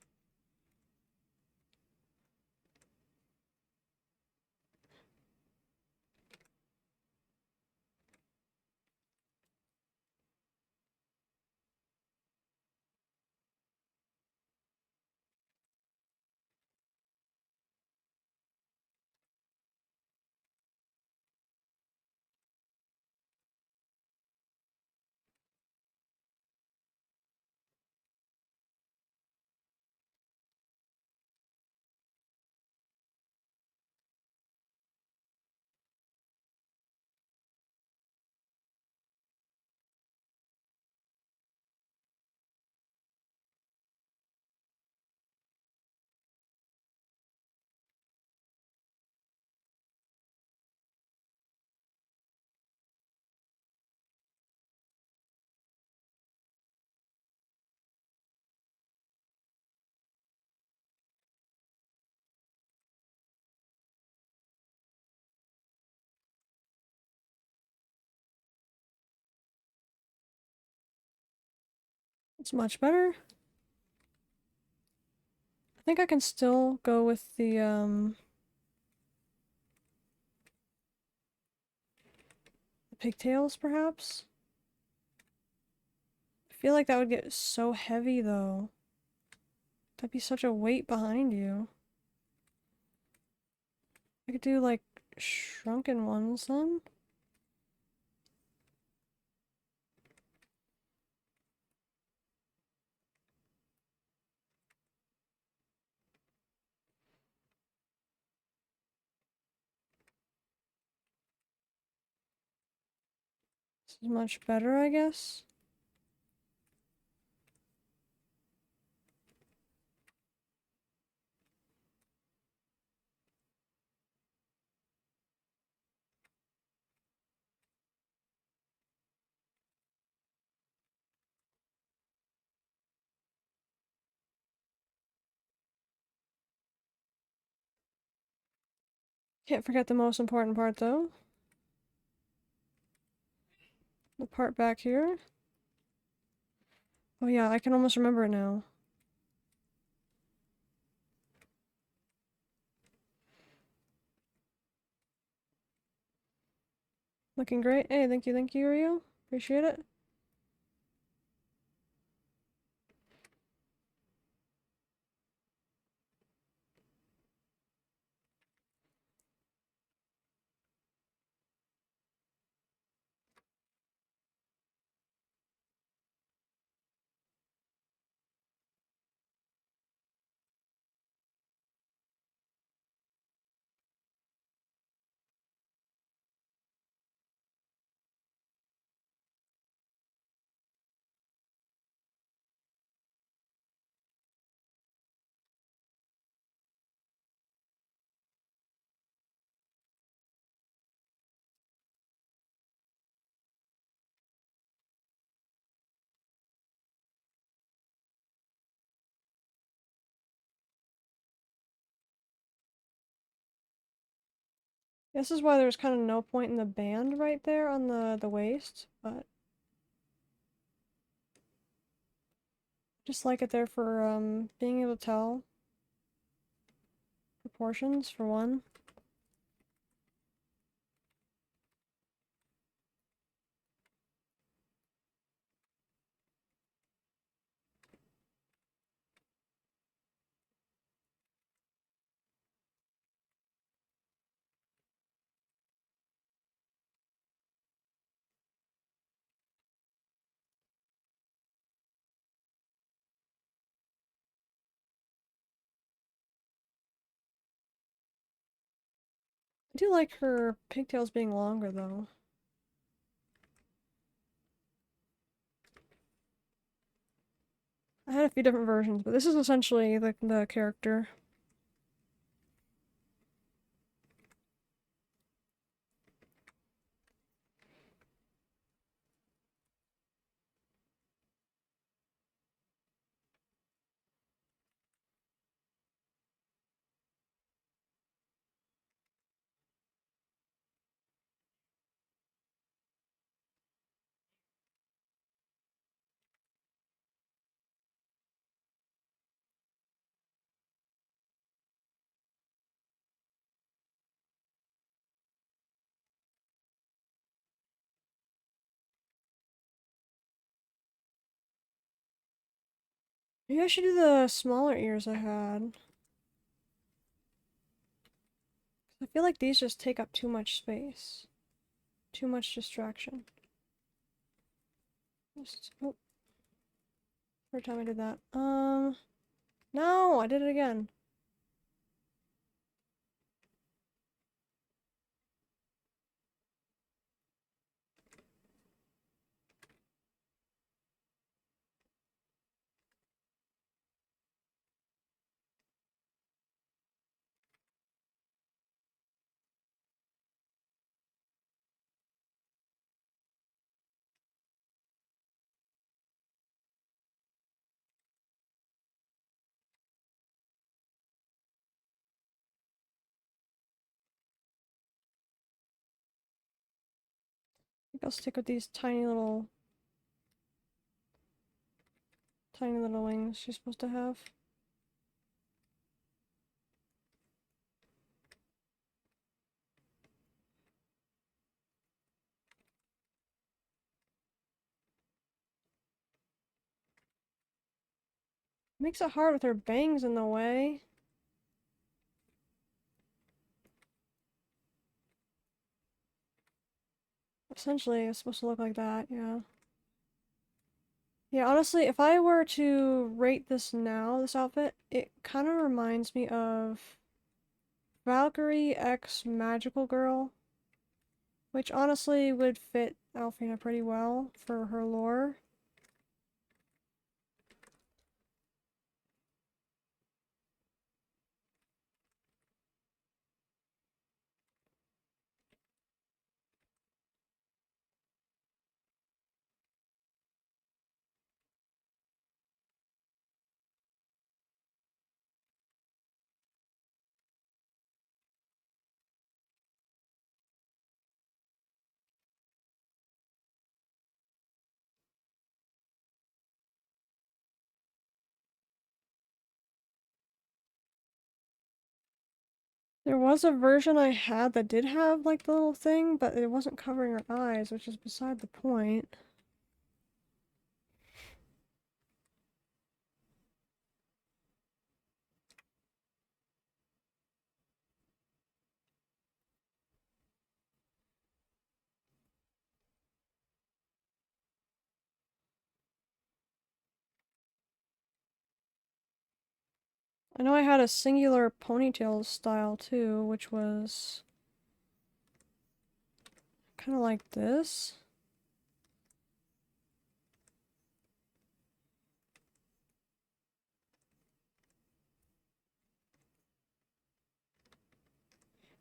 It's much better. I think I can still go with the pigtails, perhaps? I feel like that would get so heavy, though. That'd be such a weight behind you. I could do, like, shrunken ones, then? This is much better, I guess. Can't forget the most important part, though. The part back here. Oh yeah, I can almost remember it now. Looking great. Hey, thank you, Rio. Appreciate it. This is why there's kind of no point in the band right there on the waist, but just like it there for being able to tell proportions for one. I do like her pigtails being longer though. I had a few different versions, but this is essentially the character. Maybe I should do the smaller ears I had. I feel like these just take up too much space. Too much distraction. Just, oh, third time I did that. No, I did it again. I think I'll stick with these tiny little tiny little wings she's supposed to have. Makes it hard with her bangs in the way. Essentially, it's supposed to look like that, yeah. Yeah, honestly, if I were to rate this now, this outfit, it kind of reminds me of Valkyrie X Magical Girl, which honestly would fit Alfina pretty well for her lore. There was a version I had that did have like the little thing, but it wasn't covering her eyes, which is beside the point. I know I had a singular ponytail style too, which was kind of like this.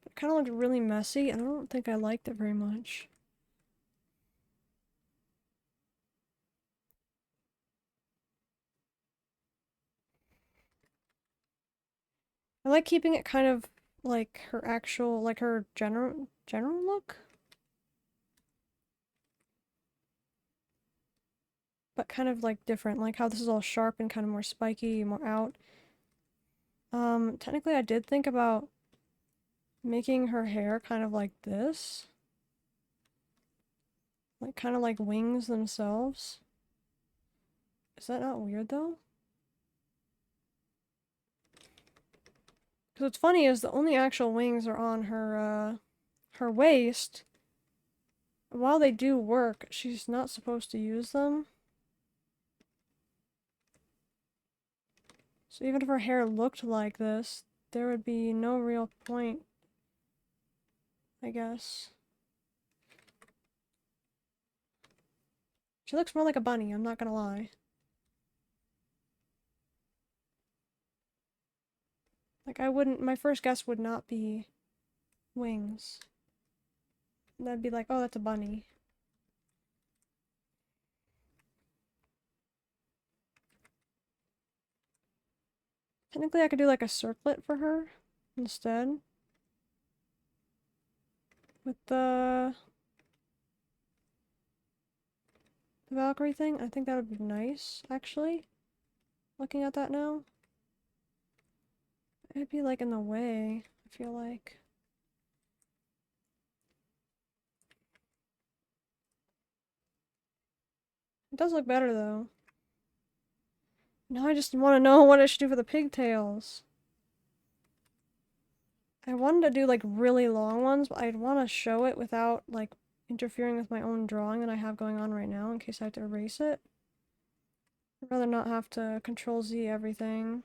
It kind of looked really messy, and I don't think I liked it very much. I like keeping it kind of like her actual, like her general look, but kind of like different, like how this is all sharp and kind of more spiky, more out. Technically I did think about making her hair kind of like this. Like kind of like wings themselves. Is that not weird though? Because what's funny is the only actual wings are on her waist. While they do work, she's not supposed to use them. So even if her hair looked like this, there would be no real point, I guess. She looks more like a bunny, I'm not gonna lie. Like, I wouldn't, my first guess would not be wings. That'd be like, oh, that's a bunny. Technically, I could do like a circlet for her instead. With the Valkyrie thing. I think that would be nice, actually. Looking at that now. It'd be like in the way, I feel like. It does look better though. Now I just want to know what I should do for the pigtails. I wanted to do like really long ones, but I'd want to show it without like interfering with my own drawing that I have going on right now in case I have to erase it. I'd rather not have to Control Z everything.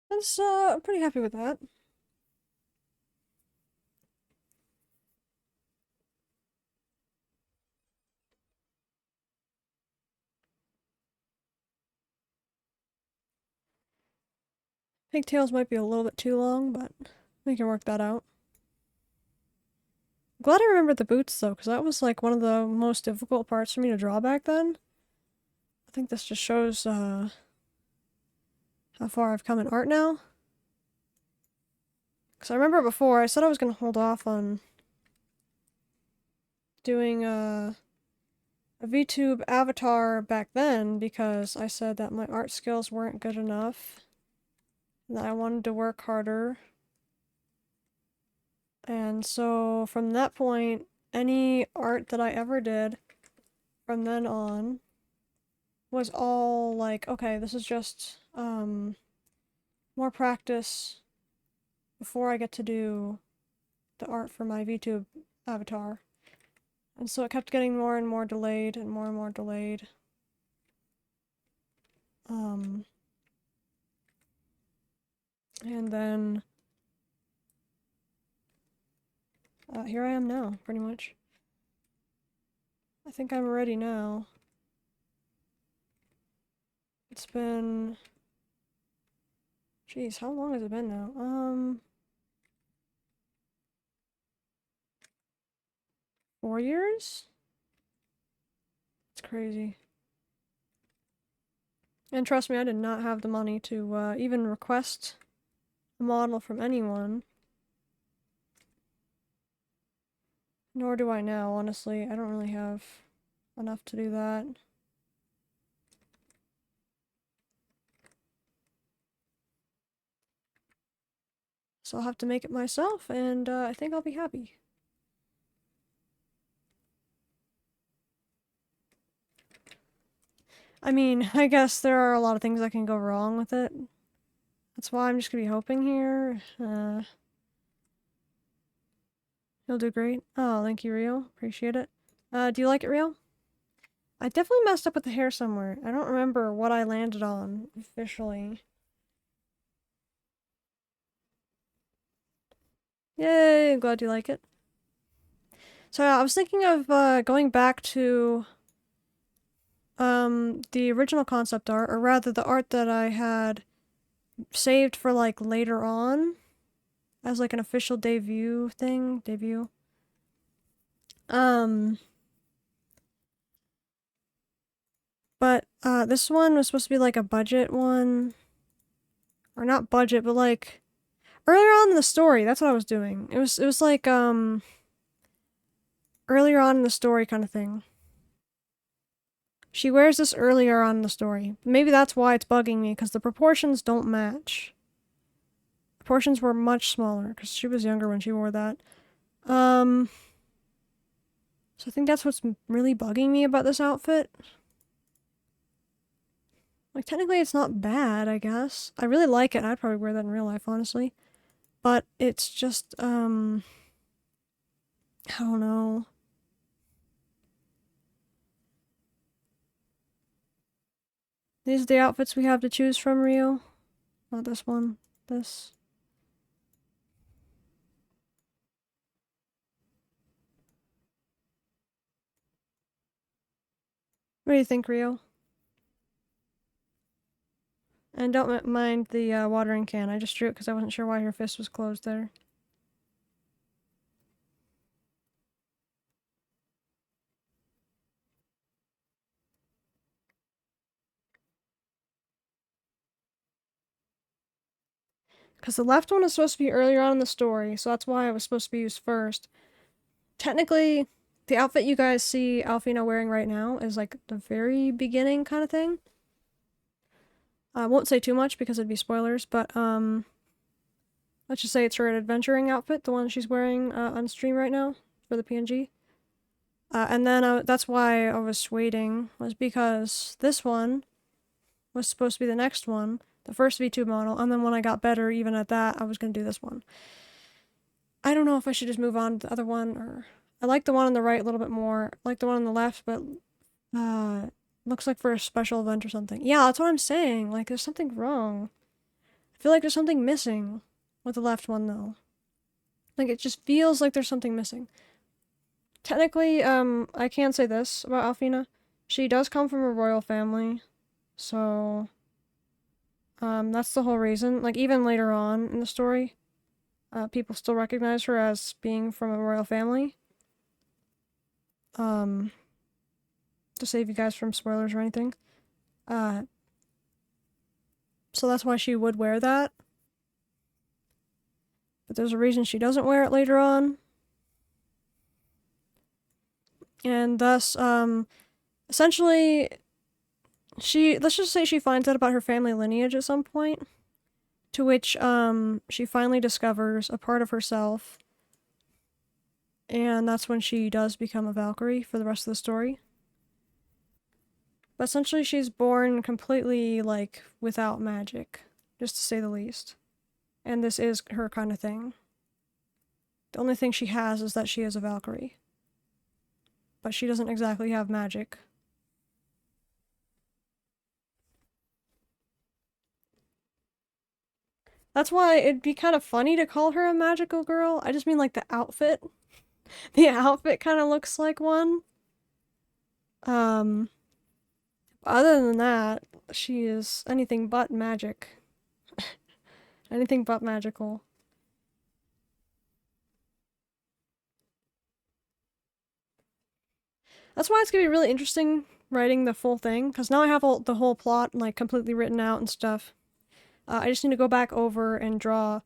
That's, I'm pretty happy with that. Pigtails might be a little bit too long, but we can work that out. Glad I remembered the boots though, because that was like one of the most difficult parts for me to draw back then. I think this just shows how far I've come in art now. Because I remember before, I said I was going to hold off on doing a VTube avatar back then because I said that my art skills weren't good enough and that I wanted to work harder. And so from that point, any art that I ever did from then on was all like, okay, this is just more practice before I get to do the art for my VTube avatar. And so it kept getting more and more delayed and more delayed. And then here I am now, pretty much. I think I'm ready now. It's been... Jeez, how long has it been now? 4 years? It's crazy. And trust me, I did not have the money to even request a model from anyone. Nor do I now, honestly. I don't really have enough to do that. So I'll have to make it myself, and I think I'll be happy. I mean, I guess there are a lot of things that can go wrong with it. That's why I'm just gonna be hoping here. He'll do great. Oh, thank you, Rio. Appreciate it. Do you like it, Rio? I definitely messed up with the hair somewhere. I don't remember what I landed on officially. Yay, glad you like it. So yeah, I was thinking of going back to the original concept art, or rather the art that I had saved for like later on as like an official debut thing. But this one was supposed to be like a budget one. Or not budget, but like earlier on in the story, that's what I was doing. It was like earlier on in the story kind of thing. She wears this earlier on in the story. Maybe that's why it's bugging me, because the proportions don't match. Proportions were much smaller, because she was younger when she wore that. So I think that's what's really bugging me about this outfit. Like, technically it's not bad, I guess. I really like it. I'd probably wear that in real life, honestly. But it's just, I don't know. These are the outfits we have to choose from, Rio. Not this one. This. What do you think, Rio? And don't mind the watering can. I just drew it because I wasn't sure why her fist was closed there. Because the left one is supposed to be earlier on in the story, so that's why it was supposed to be used first. Technically, the outfit you guys see Alfina wearing right now is like the very beginning kind of thing. I won't say too much because it'd be spoilers, but let's just say it's her adventuring outfit, the one she's wearing on stream right now for the PNG. And then that's why I was waiting, was because this one was supposed to be the next one, the first VTube model, and then when I got better even at that, I was going to do this one. I don't know if I should just move on to the other one, or... I like the one on the right a little bit more. I like the one on the left, but looks like for a special event or something. Yeah, that's what I'm saying. Like, there's something wrong. I feel like there's something missing with the left one, though. Like, it just feels like there's something missing. Technically, I can say this about Alfina. She does come from a royal family, so, that's the whole reason. Like, even later on in the story, people still recognize her as being from a royal family. To save you guys from spoilers or anything. So that's why she would wear that. But there's a reason she doesn't wear it later on. And thus, essentially, let's just say she finds out about her family lineage at some point, to which, she finally discovers a part of herself, and that's when she does become a Valkyrie for the rest of the story. But essentially, she's born completely, like, without magic, just to say the least. And this is her kind of thing. The only thing she has is that she is a Valkyrie. But she doesn't exactly have magic. That's why it'd be kind of funny to call her a magical girl. I just mean like the outfit. The outfit kind of looks like one. Other than that, she is anything but magic. Anything but magical. That's why it's gonna be really interesting writing the full thing, because now I have the whole plot like completely written out and stuff. I just need to go back over and draw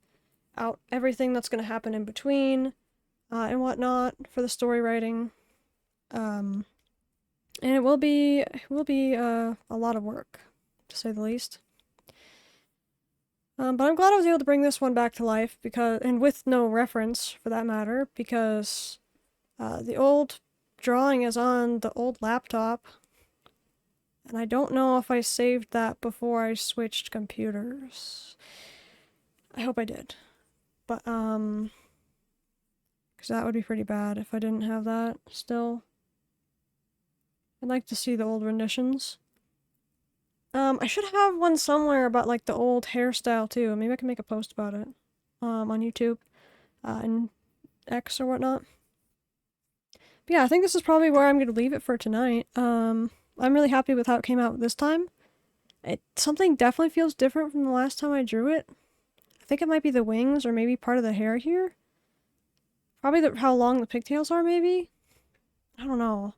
out everything that's gonna happen in between, and whatnot for the story writing. And it will be a lot of work, to say the least. But I'm glad I was able to bring this one back to life, and with no reference for that matter, because the old drawing is on the old laptop, and I don't know if I saved that before I switched computers. I hope I did. But, because that would be pretty bad if I didn't have that still. I'd like to see the old renditions. I should have one somewhere about, like, the old hairstyle, too. Maybe I can make a post about it, on YouTube, and X or whatnot. But yeah, I think this is probably where I'm going to leave it for tonight. I'm really happy with how it came out this time. Something definitely feels different from the last time I drew it. I think it might be the wings, or maybe part of the hair here. Probably how long the pigtails are, maybe? I don't know.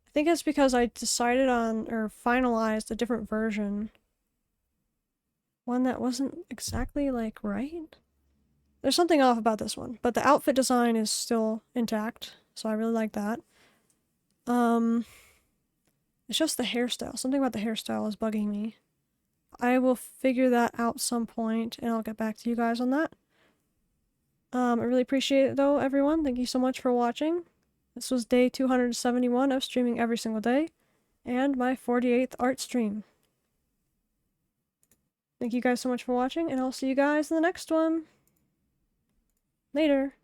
I think it's because I decided on, or finalized a different version. One that wasn't exactly, like, right? There's something off about this one, but the outfit design is still intact, so I really like that. It's just the hairstyle. Something about the hairstyle is bugging me. I will figure that out some point, and I'll get back to you guys on that. I really appreciate it, though, everyone. Thank you so much for watching. This was day 271 of streaming every single day, and my 48th art stream. Thank you guys so much for watching, and I'll see you guys in the next one. Later.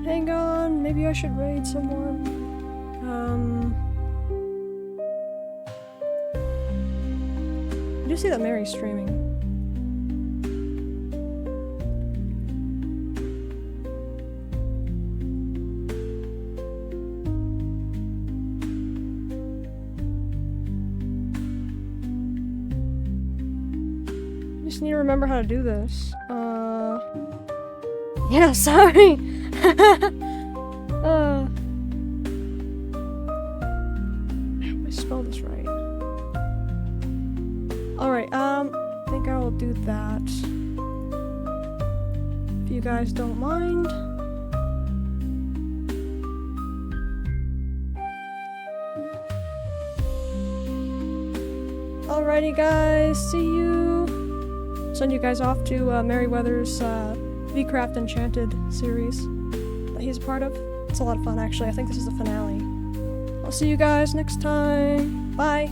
Hang on, maybe I should raid someone. I do see that Mary's streaming. I just need to remember how to do this. Yeah, sorry! I hope I spelled this right. Alright, I think I will do that. If you guys don't mind. Alrighty guys, see you! Send you guys off to Merryweather's V-Craft Enchanted series that he's a part of. It's a lot of fun actually, I think this is the finale. I'll see you guys next time, bye!